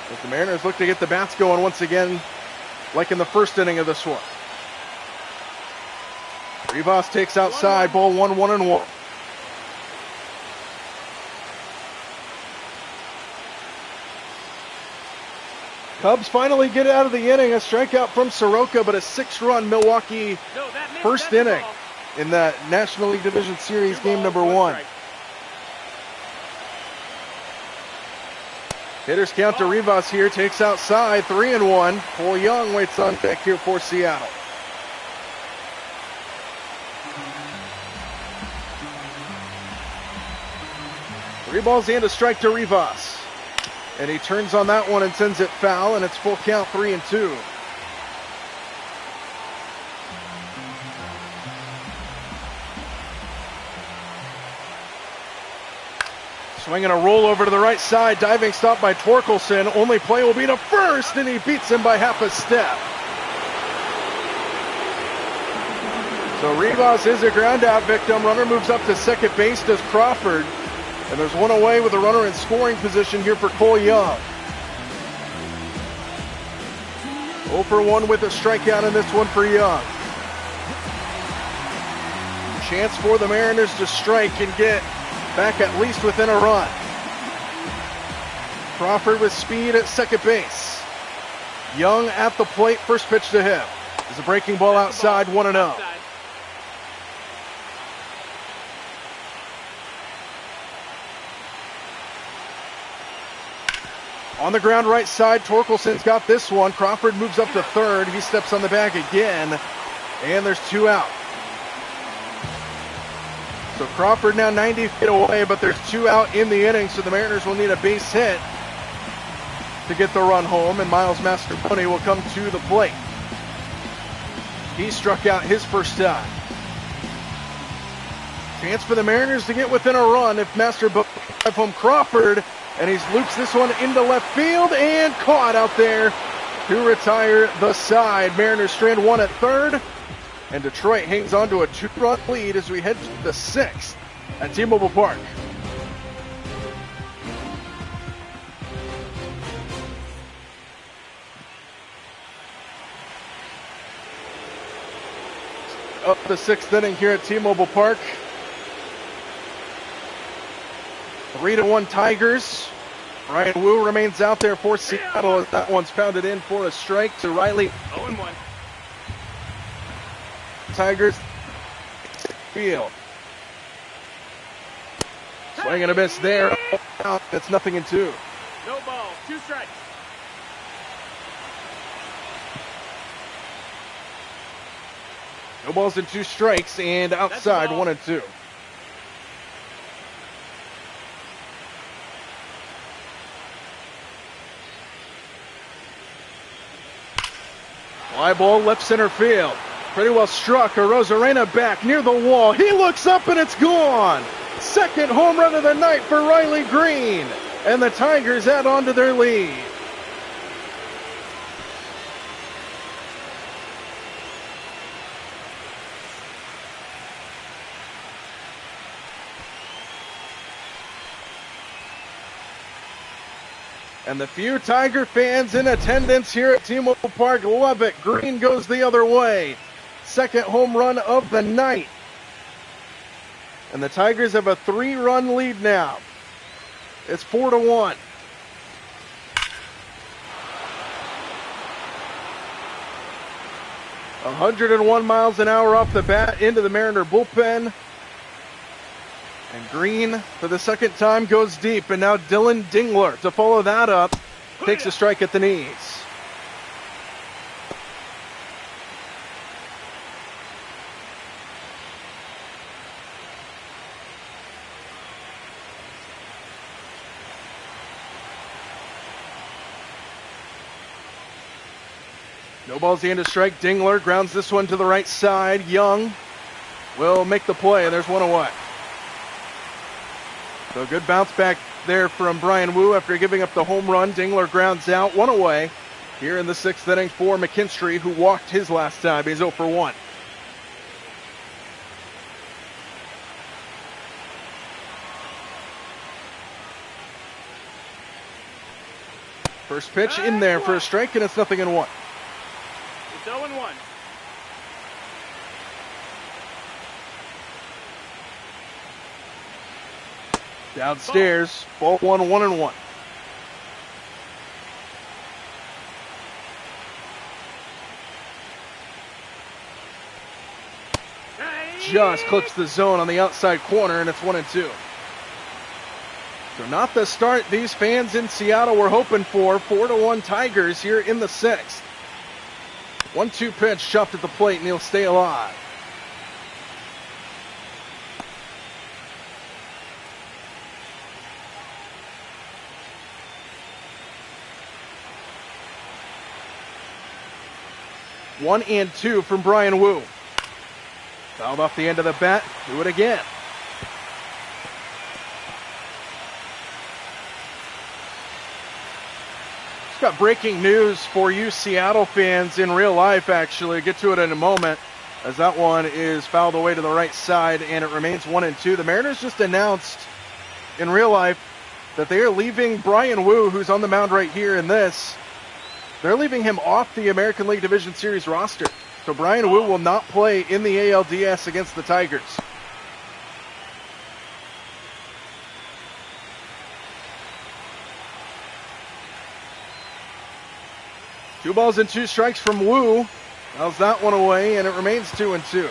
But the Mariners look to get the bats going once again, like in the first inning of this one. Rivas takes outside, ball 1-1-1. Cubs finally get out of the inning. A strikeout from Soroka, but a 6-run Milwaukee first inning in that National League Division Series game number 1. Hitters count to Rivas here, takes outside, 3-1. Cole Young waits on deck here for Seattle. Three balls and a strike to Rivas. And he turns on that one and sends it foul, and it's full count, 3-2. Swinging a roll over to the right side, diving stop by Torkelson. Only play will be to first, and he beats him by half a step. So Rivas is a ground out victim. Runner moves up to second base, does Crawford. And there's one away with a runner in scoring position here for Cole Young. 0 for 1 with a strikeout in this one for Young. Chance for the Mariners to strike and get back at least within a run. Crawford with speed at second base. Young at the plate, first pitch to him. There's a breaking ball outside, 1-0. On the ground right side, Torkelson's got this one. Crawford moves up to third. He steps on the bag again, and there's 2 out. So Crawford now 90 feet away, but there's 2 out in the inning, so the Mariners will need a base hit to get the run home, and Miles Mastrobuoni will come to the plate. He struck out his first time. Chance for the Mariners to get within a run if Mastrobuoni drive home Crawford, and he loops this one into left field and caught out there to retire the side. Mariners strand 1 at third, and Detroit hangs on to a 2-run lead as we head to the 6th at T-Mobile Park. Up the 6th inning here at T-Mobile Park. 3-1 Tigers. Ryan Wu remains out there for Seattle as that one's pounded in for a strike to Riley. 0-1. Tigers field. Swing and a miss there. That's 0-2. No ball, 2 strikes. No balls and 2 strikes, and outside 1-2. Fly ball left center field. Pretty well struck. Arozarena back near the wall. He looks up and it's gone. Second home run of the night for Riley Green. And the Tigers add on to their lead. And the few Tiger fans in attendance here at T-Mobile Park love it. Green goes the other way. Second home run of the night. And the Tigers have a 3-run lead now. It's 4-1. A 101 miles an hour off the bat into the Mariner bullpen. And Green, for the second time, goes deep. And now Dylan Dingler, to follow that up, takes a strike at the knees. No balls and a strike. Dingler grounds this one to the right side. Young will make the play, and there's one away. So good bounce back there from Brian Wu after giving up the home run. Dingler grounds out, one away here in the 6th inning for McKinstry, who walked his last time. He's 0 for 1. First pitch in there for a strike, and it's 0-1. It's 0-1. Downstairs, ball 1, 1-1. Just clips the zone on the outside corner, and it's 1-2. So not the start these fans in Seattle were hoping for. 4-1 Tigers here in the 6th. 1-2 pitch chopped at the plate, and he'll stay alive. One and 2 from Brian Wu. Fouled off the end of the bat. Do it again. Just got breaking news for you Seattle fans in real life, actually. Get to it in a moment, as that one is fouled away to the right side, and it remains 1-2. The Mariners just announced in real life that they are leaving Brian Wu, who's on the mound right here in this. They're leaving him off the American League Division Series roster. So Brian Wu will not play in the ALDS against the Tigers. Two balls and 2 strikes from Wu. Fouls that one away, and it remains 2-2.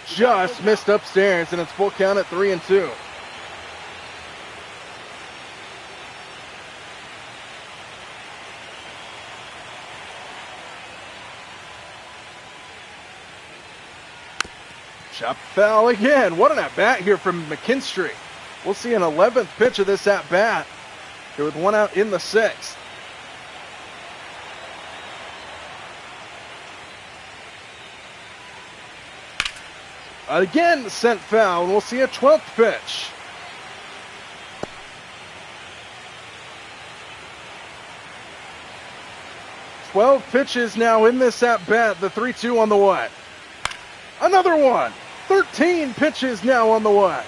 Just missed upstairs, and it's full count at 3-2. Chop foul again. What an at-bat here from McKinstry. We'll see an 11th pitch of this at-bat here with 1 out in the 6th. Again sent foul, and we'll see a 12th pitch. Twelve pitches now in this at-bat, the 3-2 on the way. Another one. 13 pitches now on the way.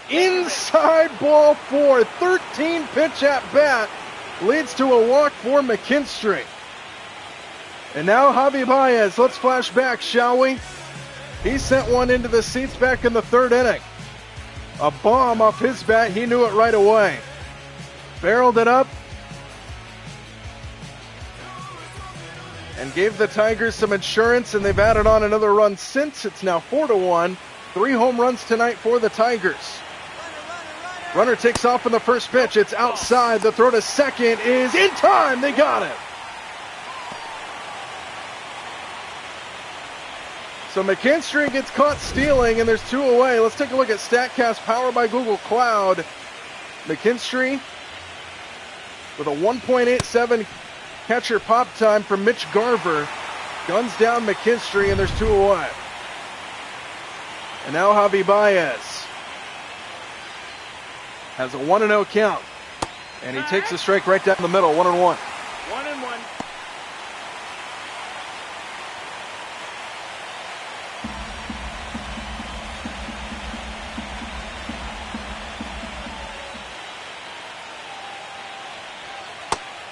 Inside ball 4, 13 pitch at bat leads to a walk for McKinstry. And now Javi Baez, let's flash back, shall we? He sent one into the seats back in the 3rd inning. A bomb off his bat, he knew it right away. Barreled it up and gave the Tigers some insurance, and they've added on another run since. It's now 4-1. 3 home runs tonight for the Tigers. Runner takes off in the first pitch. It's outside. The throw to second is in time. They got it. So McKinstry gets caught stealing, and there's 2 away. Let's take a look at StatCast powered by Google Cloud. McKinstry with a 1.87 catcher pop time from Mitch Garver. Guns down McKinstry, and there's 2 away. And now Javi Baez has a 1-0 count. And he takes a strike right down the middle, 1-1. 1-1.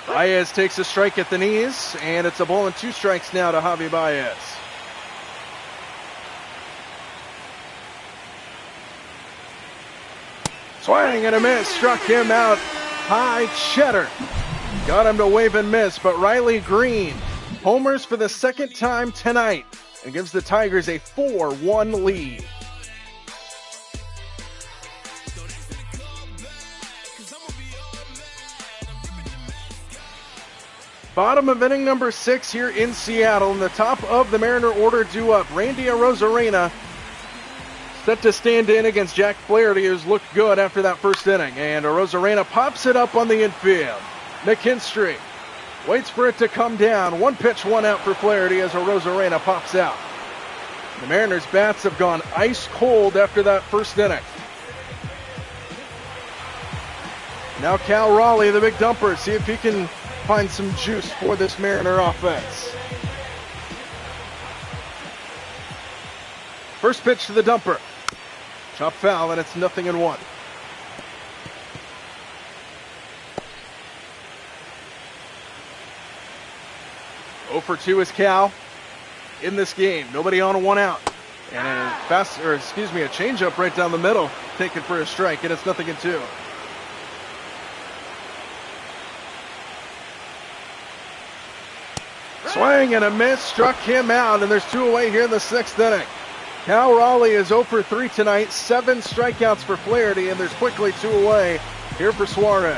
Baez takes a strike at the knees, and it's a ball and 2 strikes now to Javi Baez. Swing and a miss, struck him out high. Cheddar got him to wave and miss, but Riley Green homers for the 2nd time tonight and gives the Tigers a 4-1 lead. Bottom of inning number 6 here in Seattle. In the top of the Mariner order due up, Randy Arozarena set to stand in against Jack Flaherty, who's looked good after that first inning. And Arozarena pops it up on the infield. McKinstry waits for it to come down. 1 pitch, 1 out for Flaherty as Arozarena pops out. The Mariners' bats have gone ice cold after that first inning. Now Cal Raleigh, the big dumper, see if he can find some juice for this Mariner offense. First pitch to the dumper. Chop foul, and it's 0-1. Oh for 2 is Cal in this game. Nobody on, a 1 out. And a changeup right down the middle, taken for a strike, and it's 0-2. Swing and a miss, struck him out, and there's 2 away here in the 6th inning. Cal Raleigh is 0 for 3 tonight, 7 strikeouts for Flaherty, and there's quickly 2 away here for Suarez.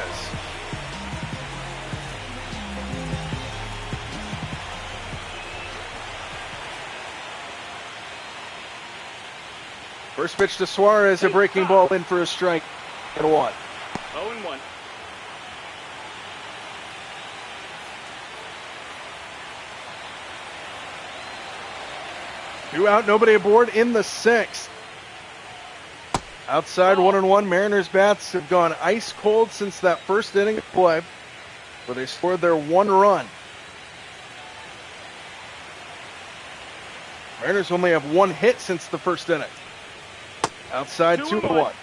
First pitch to Suarez, a breaking ball in for a strike and 1. 0-1. Two out, nobody aboard in the 6th. Outside 1-1. Mariners bats have gone ice cold since that first inning of play, where they scored their 1 run. Mariners only have 1 hit since the first inning. Outside 2-1.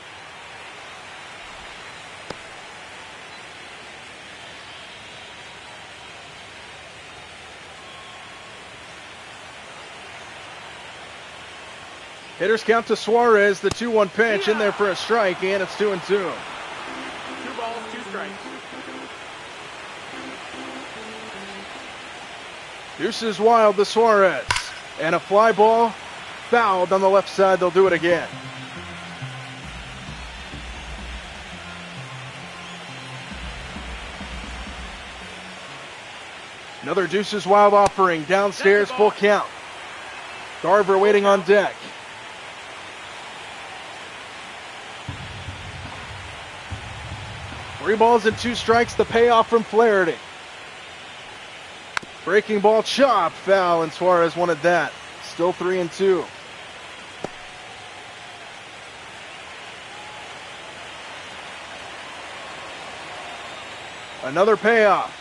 Hitters count to Suarez, the 2-1 pitch in there for a strike, and it's 2-2. 2 balls, 2 strikes. Deuces wild to Suarez, and a fly ball fouled on the left side. They'll do it again. Another deuces wild offering, downstairs, full count. Garver waiting on deck. Three balls and 2 strikes, the payoff from Flaherty. Breaking ball chop, foul, and Suarez wanted that. Still 3-2. Another payoff.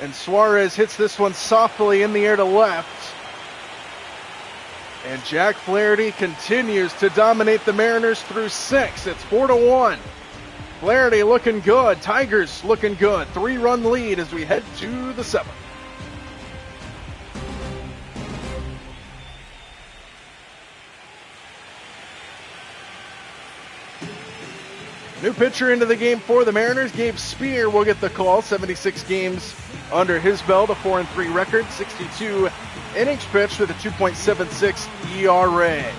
And Suarez hits this one softly in the air to left. And Jack Flaherty continues to dominate the Mariners through 6. It's 4-1. Flaherty looking good. Tigers looking good. 3-run lead as we head to the 7th. New pitcher into the game for the Mariners. Gabe Spear will get the call. 76 games under his belt. A 4-3 record. 62 innings pitched with a 2.76 ERA.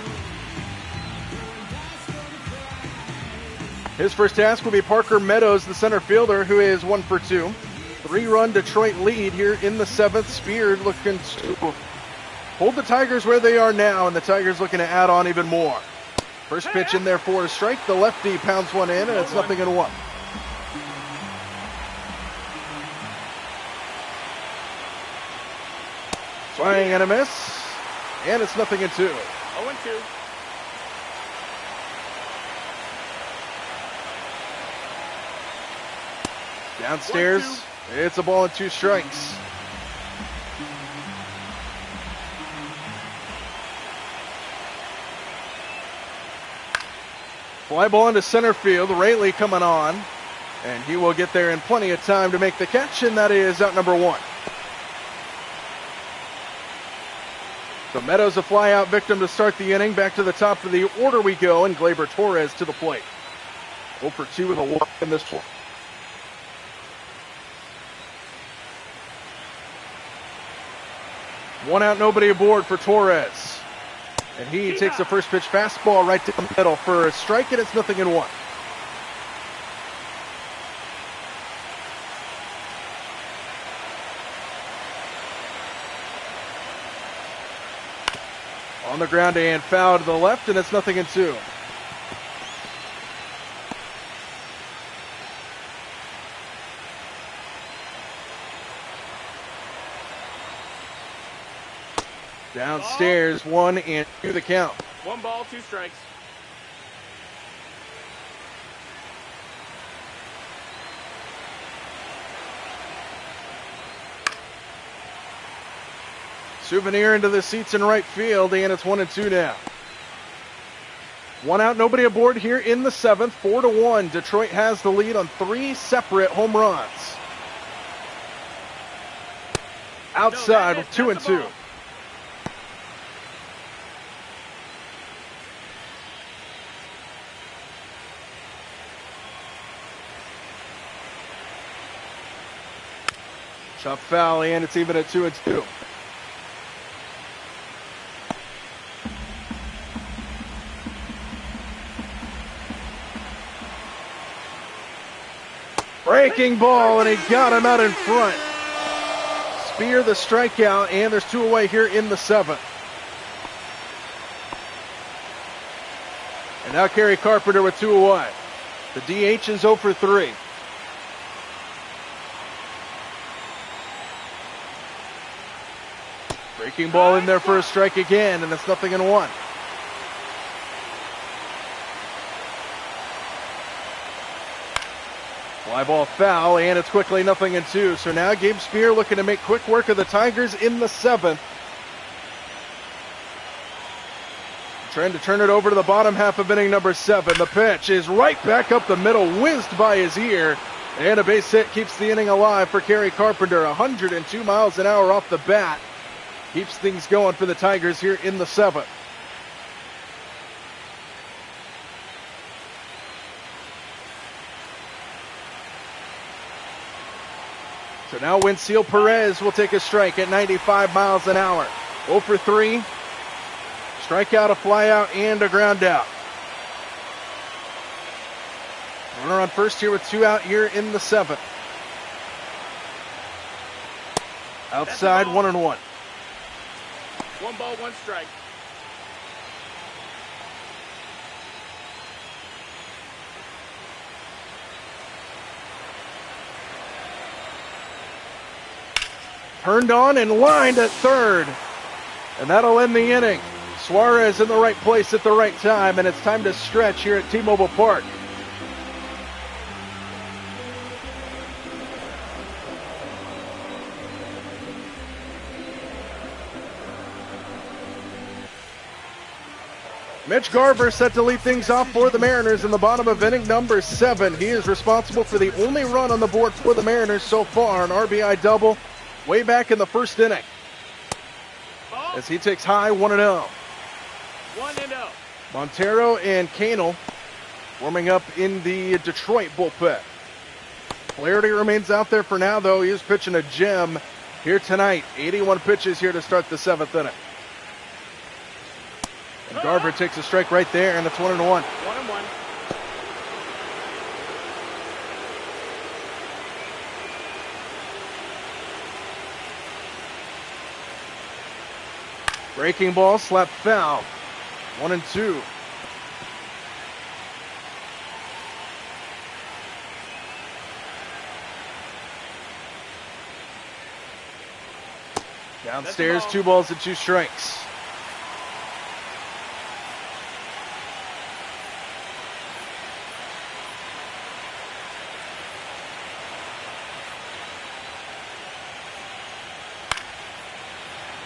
His first task will be Parker Meadows, the center fielder, who is 1 for 2. 3-run Detroit lead here in the 7th. Spear looking to hold the Tigers where they are now, and the Tigers looking to add on even more. First pitch in there for a strike. The lefty pounds one in, and it's 0-1. Swing and a miss, and it's 0-2. 0-2. Downstairs, 1-2. It's a ball and 2 strikes. Fly ball into center field. Rayleigh coming on, and he will get there in plenty of time to make the catch, and that is out number 1. So Meadows a fly out victim to start the inning. Back to the top of the order we go, and Gleyber Torres to the plate. 0 for 2 with a walk in this one. One out, nobody aboard for Torres. And he takes the first pitch fastball right to the middle for a strike, and it's 0-1. On the ground and foul to the left, and it's 0-2. Downstairs, 1-2 the count. 1 ball, 2 strikes. Souvenir into the seats in right field, and it's 1-2 now. 1 out, nobody aboard here in the 7th. 4-1. Detroit has the lead on 3 separate home runs. Outside with 2-2. Chop foul, and it's even at 2-2. Breaking ball, and he got him out in front. Spear the strikeout, and there's 2 away here in the 7th. And now Kerry Carpenter with 2 away. The DH is 0 for 3. Breaking ball in there for a strike again, and it's 0-1. Fly ball foul, and it's quickly 0-2. So now Gabe Spear looking to make quick work of the Tigers in the 7th. Trying to turn it over to the bottom half of inning number 7. The pitch is right back up the middle, whizzed by his ear. And a base hit keeps the inning alive for Kerry Carpenter. 102 miles an hour off the bat. Keeps things going for the Tigers here in the 7th. So now Winseal Perez will take a strike at 95 miles an hour. 0 for 3. Strikeout, a flyout, and a ground out. Runner on first here with 2 out here in the 7th. Outside, 1-1. 1 ball, 1 strike. Turned on and lined at third. And that'll end the inning. Suarez in the right place at the right time, and it's time to stretch here at T-Mobile Park. Mitch Garver set to lead things off for the Mariners in the bottom of inning number 7. He is responsible for the only run on the board for the Mariners so far, an RBI double way back in the first inning. As he takes high 1-0. 1-0. Montero and Canel warming up in the Detroit bullpen. Flaherty remains out there for now, though. He is pitching a gem here tonight. 81 pitches here to start the 7th inning. And Garver takes a strike right there, and it's 1-1. 1-1. Breaking ball, slap foul. 1-2. Downstairs, 2 balls and 2 strikes.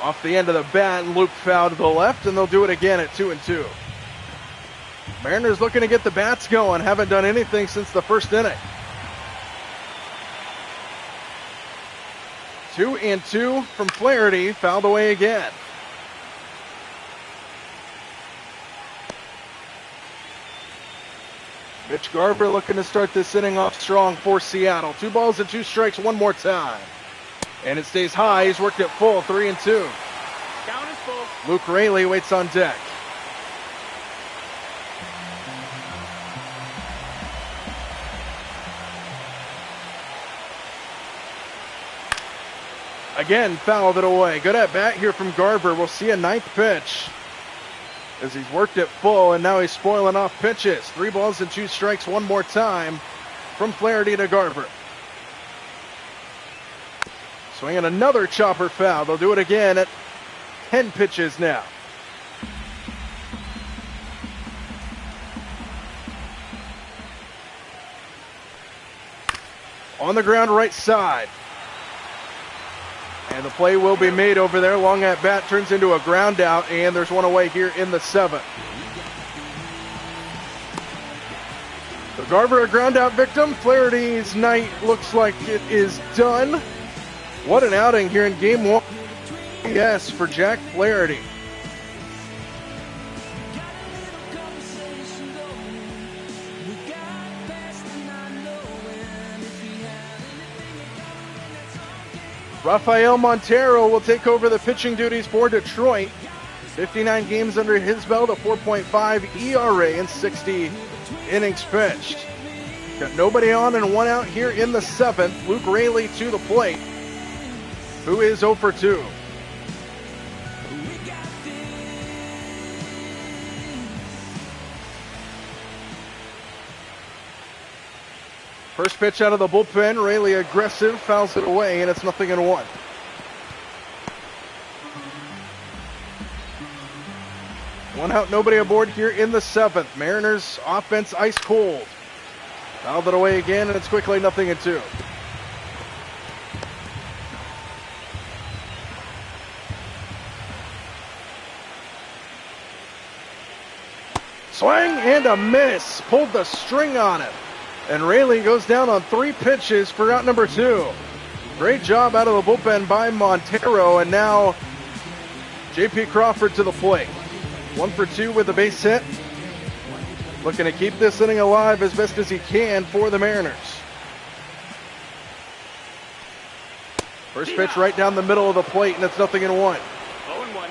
Off the end of the bat, and Luke foul to the left, and they'll do it again at 2-2. Mariners looking to get the bats going. Haven't done anything since the first inning. 2-2 from Flaherty, fouled away again. Mitch Garver looking to start this inning off strong for Seattle. 2 balls and 2 strikes one more time. And it stays high. He's worked it full. 3-2. Count is full. Luke Raley waits on deck. Again, fouled it away. Good at bat here from Garver. We'll see a 9th pitch. as he's worked it full, and now he's spoiling off pitches. 3 balls and 2 strikes one more time from Flaherty to Garver. Swinging another chopper foul. They'll do it again at 10 pitches now. On the ground right side. And the play will be made over there. Long at bat turns into a ground out, and there's one away here in the 7th. So Garver, a ground out victim. Flaherty's night looks like it is done. What an outing here in game 1. Yes, for Jack Flaherty. Rafael Montero will take over the pitching duties for Detroit. 59 games under his belt, a 4.5 ERA and 60 innings pitched. Got nobody on and 1 out here in the 7th. Luke Raley to the plate, who is 0 for 2. First pitch out of the bullpen, Raley aggressive, fouls it away, and it's 0-1. One out, nobody aboard here in the 7th. Mariners offense ice cold. Fouled it away again, and it's quickly 0-2. Swing and a miss. Pulled the string on it. And Raley goes down on 3 pitches for out number 2. Great job out of the bullpen by Montero, and now J.P. Crawford to the plate. 1 for 2 with a base hit. Looking to keep this inning alive as best as he can for the Mariners. First pitch right down the middle of the plate, and it's 0-1. 0-1.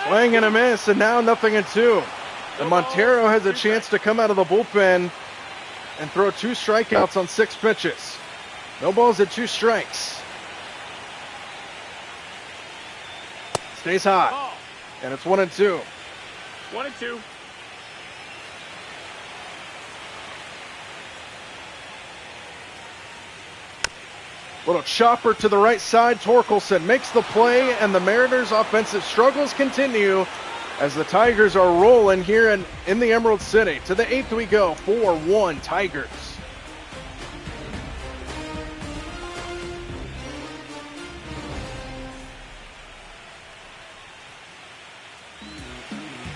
Swing and a miss, and now 0-2. And Montero has a chance to come out of the bullpen and throw 2 strikeouts on 6 pitches. No balls at 2 strikes. Stays hot. And it's 1-2. 1-2. Little chopper to the right side. Torkelson makes the play, and the Mariners' offensive struggles continue as the Tigers are rolling here in the Emerald City. To the 8th we go. 4-1 Tigers.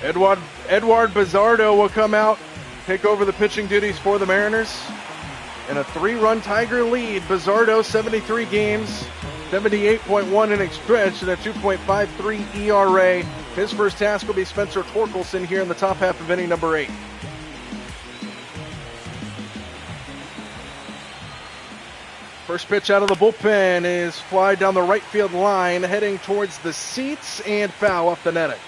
Edward Bizardo will come out, take over the pitching duties for the Mariners. In a 3-run Tiger lead, Bizardo 73 games, 78.1 innings pitched, and a 2.53 ERA. His first task will be Spencer Torkelson here in the top half of inning number 8. First pitch out of the bullpen is fly down the right field line, heading towards the seats, and foul off the netting.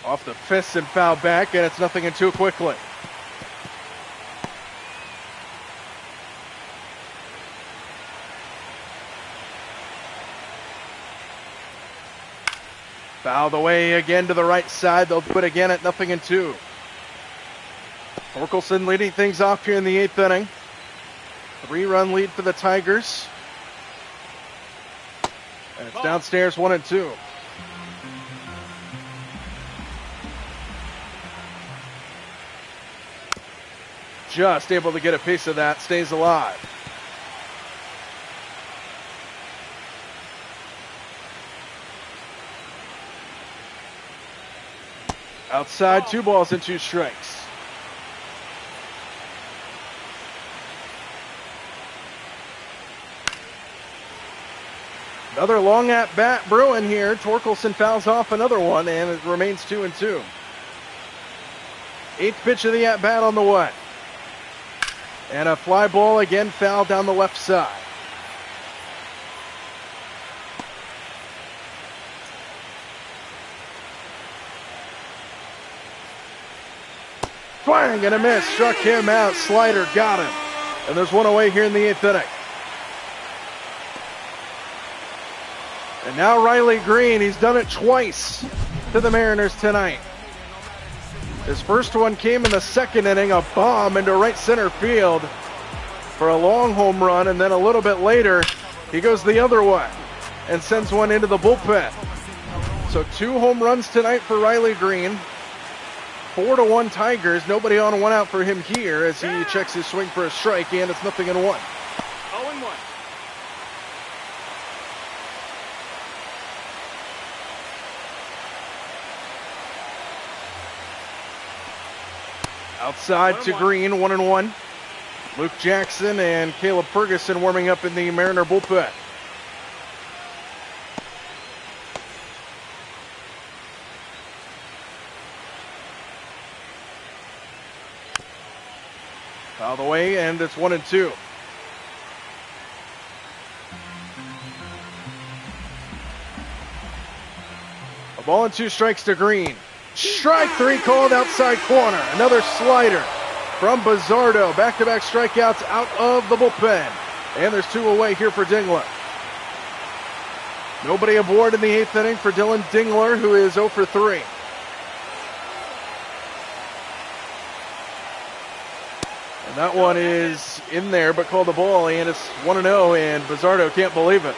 Off the fists and foul back, and it's 0-2 quickly. Fouled away again to the right side. They'll do it again at 0-2. Torkelson leading things off here in the 8th inning. 3-run lead for the Tigers. And it's downstairs 1-2. Just able to get a piece of that, stays alive. Outside, 2 balls and 2 strikes. Another long at bat brewing here. Torkelson fouls off another one, and it remains 2-2. 8th pitch of the at bat on the way. And a fly ball again fouled down the left side. Swing and a miss. Struck him out. Slider got him. And there's one away here in the 8th inning. And now Riley Green. He's done it twice to the Mariners tonight. His first one came in the 2nd inning. A bomb into right center field for a long home run. And then a little bit later, he goes the other way and sends one into the bullpen. So 2 home runs tonight for Riley Green. 4-1 Tigers. Nobody on, 1 out for him here as he checks his swing for a strike, and it's 0-1. 0-1. Outside to Green, 1-1. Luke Jackson and Caleb Ferguson warming up in the Mariner bullpen. Out of the way, and it's 1-2. A ball and 2 strikes to Green. Strike 3 called outside corner. Another slider from Bizzardo. Back-to-back strikeouts out of the bullpen. And there's 2 away here for Dingler. Nobody aboard in the 8th inning for Dylan Dingler, who is 0 for 3. And that one is in there, but called the ball, and it's 1-0, and Bizzardo can't believe it.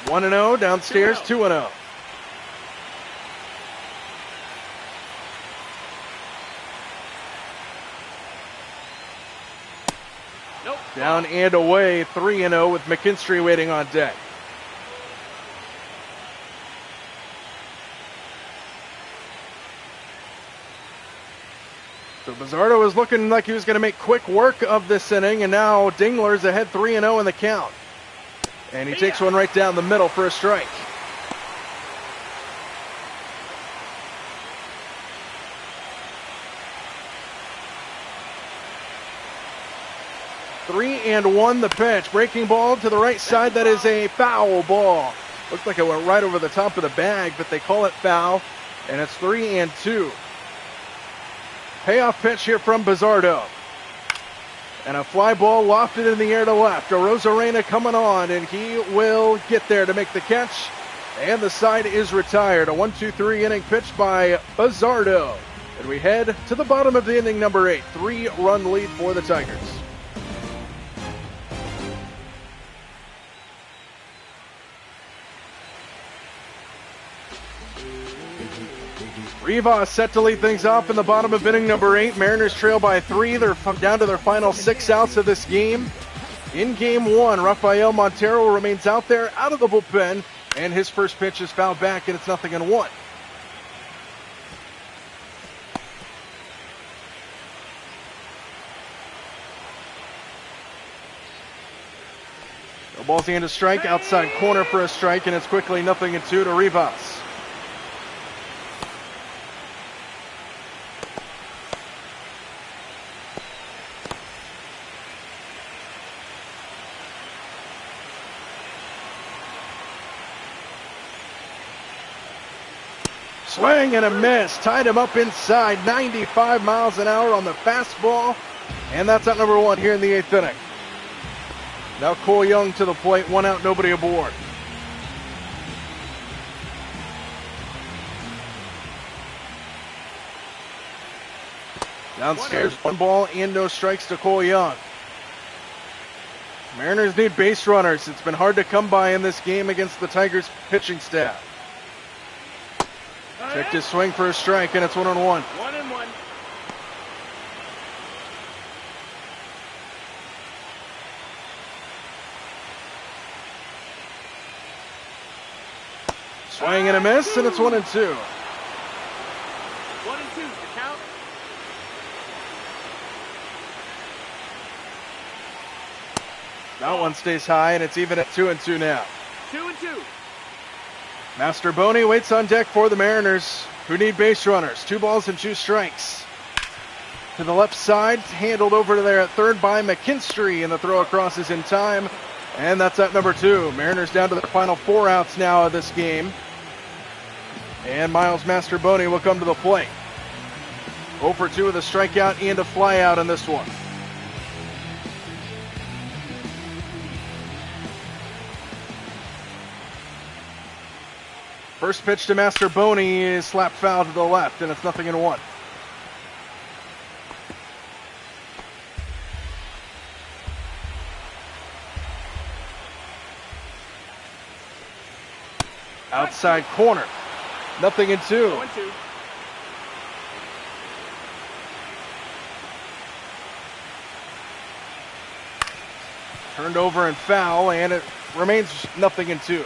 One and 0 downstairs, 2-0. Nope. Down and away, 3-0 with McKinstry waiting on deck. So Bizzardo was looking like he was going to make quick work of this inning, and now Dingler's ahead 3-0 in the count. And he takes one right down the middle for a strike. Three and 1 the pitch. Breaking ball to the right side. That is a foul ball. Looked like it went right over the top of the bag, but they call it foul. And it's 3-2. Payoff pitch here from Bizzardo. And a fly ball lofted in the air to left. Arozarena coming on, and he will get there to make the catch. And the side is retired. A 1-2-3 inning pitch by Bizzardo. And we head to the bottom of the inning, number 8. 3-run lead for the Tigers. Rivas set to lead things off in the bottom of inning number 8. Mariners trail by 3. They're down to their final 6 outs of this game. In game 1, Rafael Montero remains out there, out of the bullpen, and his first pitch is fouled back, and it's 0-1. No balls and a strike, outside corner for a strike, and it's quickly 0-2 to Rivas. Swing and a miss. Tied him up inside. 95 miles an hour on the fastball. And that's out number 1 here in the 8th inning. Now Cole Young to the plate. 1 out, nobody aboard. Downstairs, 1 ball and no strikes to Cole Young. Mariners need base runners. It's been hard to come by in this game against the Tigers pitching staff. Checked his swing for a strike, and it's 1-1. 1-1. Swing and a miss, and it's 1-2. 1-2 to count. That one stays high, and it's even at 2-2 now. 2-2. Master Boney waits on deck for the Mariners, who need base runners. 2 balls and 2 strikes. To the left side, handled over there at third by McKinstry, and the throw across is in time. And that's at number 2. Mariners down to their final 4 outs now of this game. And Miles Masterboni will come to the plate. 0 for 2 with a strikeout and a flyout in this one. First pitch to Masterboni is slapped foul to the left, and it's 0-1. Outside corner, 0-2. 0-2. Turned over and foul, and it remains 0-2.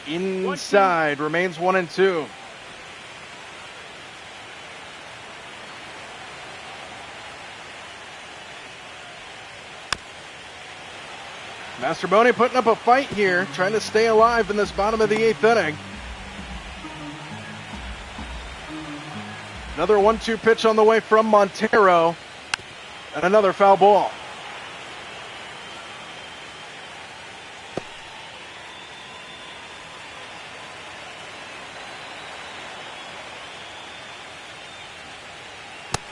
Inside, remains 1-2. Masterboni putting up a fight here, trying to stay alive in this bottom of the 8th inning. Another 1-2 pitch on the way from Montero, and another foul ball.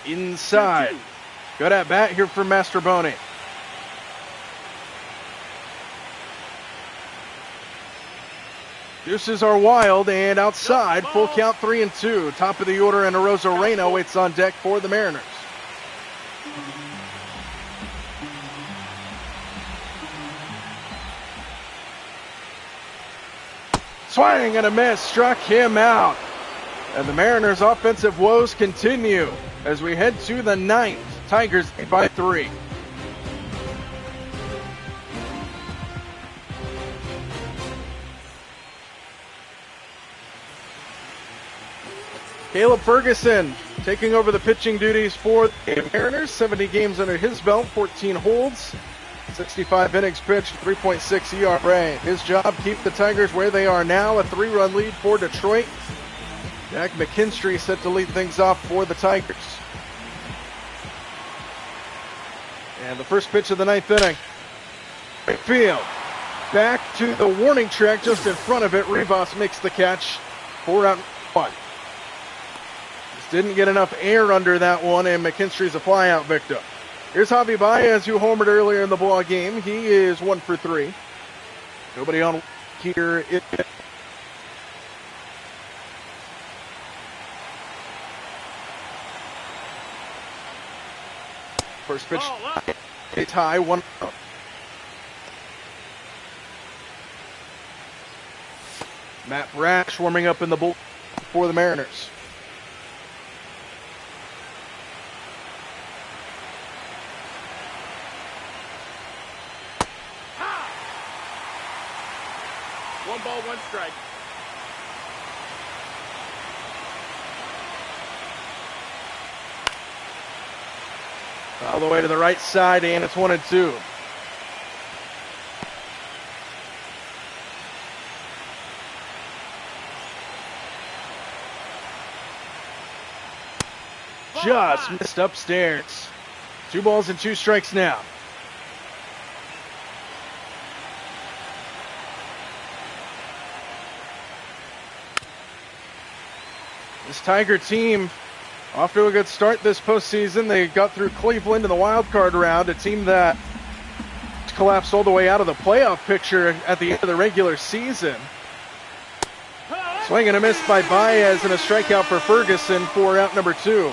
Inside. Good at bat here for Masterboni. Deuces are wild and outside. Full count 3-2. Top of the order, and Arozarena waits on deck for the Mariners. Swing and a miss. Struck him out. And the Mariners' offensive woes continue as we head to the 9th. Tigers by 3. Caleb Ferguson taking over the pitching duties for the Mariners. 70 games under his belt, 14 holds, 65 innings pitched, 3.6 ERA. His job, keep the Tigers where they are now, a 3-run lead for Detroit. Jack McKinstry set to lead things off for the Tigers. And the first pitch of the 9th inning. Right field. Back to the warning track just in front of it. Rivas makes the catch. 4-out-1. Just didn't get enough air under that one, and McKinstry's a flyout victim. Here's Javi Baez, who homered earlier in the ball game. He is 1 for 3. Nobody on here. First pitch, it's high, 1 out. Matt Brash warming up in the bullpen for the Mariners. One ball, one strike. All the way to the right side, and it's 1-2. Just missed upstairs. 2 balls and 2 strikes now. This Tiger team off to a good start this postseason. They got through Cleveland in the wild card round, a team that collapsed all the way out of the playoff picture at the end of the regular season. Swing and a miss by Baez, and a strikeout for Ferguson for out number 2.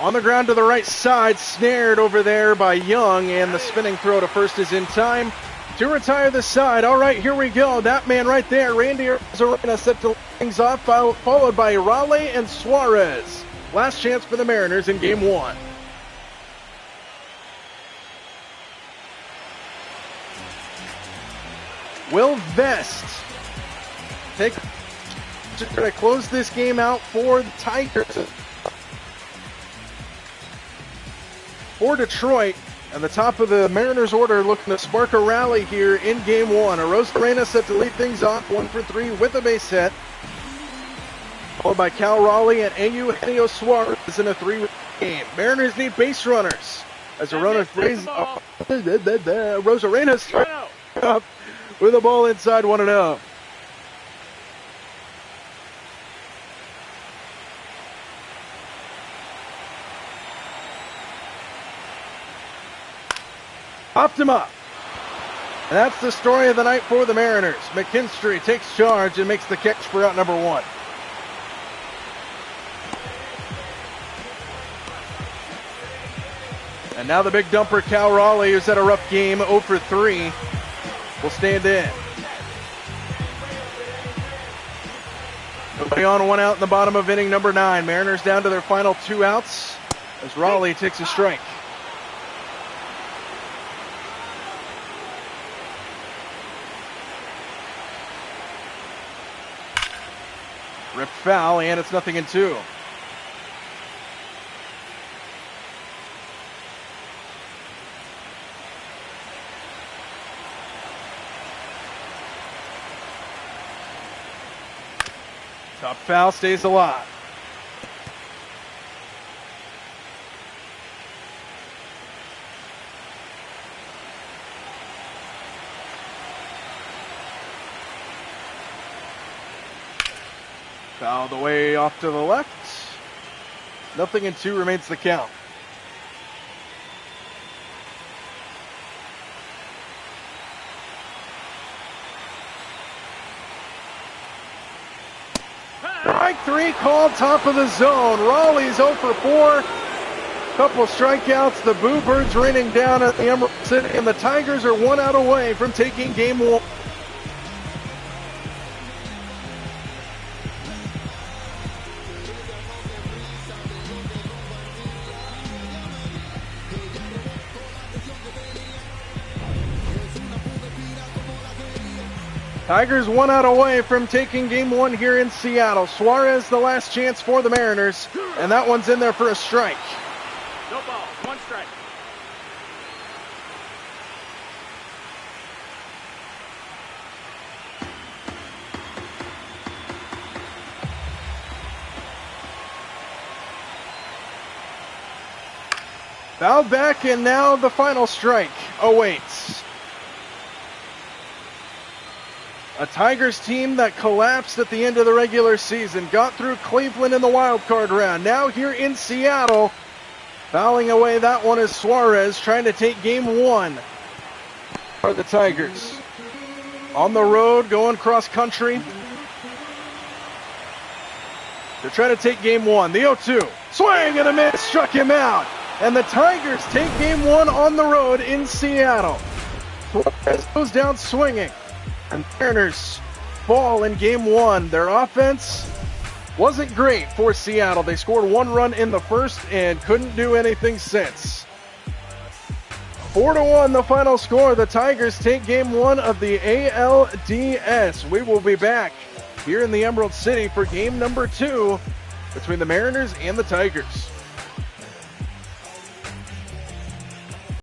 On the ground to the right side, snared over there by Young, and the spinning throw to first is in time to retire the side. All right, here we go. That man right there, Randy Arozarena, set to lead things off, followed by Raleigh and Suarez. Last chance for the Mariners in Game 1. will Vest take to close this game out for the Tigers. For Detroit, at the top of the Mariners order, looking to spark a rally here in Game 1. Arozarena set to lead things off, 1 for 3 with a base hit. Followed by Cal Raleigh and Eugenio Suarez in a 3 game. Mariners need base runners as Arozarena strikes up with a ball inside 1-0. Popped him up. And that's the story of the night for the Mariners. McKinstry takes charge and makes the catch for out number 1. And now the big dumper, Cal Raleigh, who's had a rough game, 0 for 3, will stand in. Nobody on, 1 out in the bottom of inning number 9. Mariners down to their final 2 outs as Raleigh takes a strike. Ripped foul, and it's 0-2. Top foul stays alive. Foul the way off to the left. 0-2 remains the count. Strike 3 called, top of the zone. Raleigh's 0 for 4. Couple strikeouts. The Boo Birds raining down at the Emerald City, and the Tigers are 1 out away from taking Game 1. Tigers 1 out away from taking Game 1 here in Seattle. Suarez, the last chance for the Mariners, and that one's in there for a strike. No ball, 1 strike. Fouled back, and now the final strike awaits. A Tigers team that collapsed at the end of the regular season, got through Cleveland in the wild card round. Now here in Seattle, fouling away that one is Suarez, trying to take Game 1 for the Tigers. On the road, going cross country. They're trying to take Game 1. The 0-2, swing and a miss, struck him out. And the Tigers take Game 1 on the road in Seattle. Suarez goes down swinging. And Mariners fall in Game 1. Their offense wasn't great for Seattle. They scored 1 run in the first and couldn't do anything since. 4-1 the final score. The Tigers take Game 1 of the ALDS. We will be back here in the Emerald City for Game number 2 between the Mariners and the Tigers.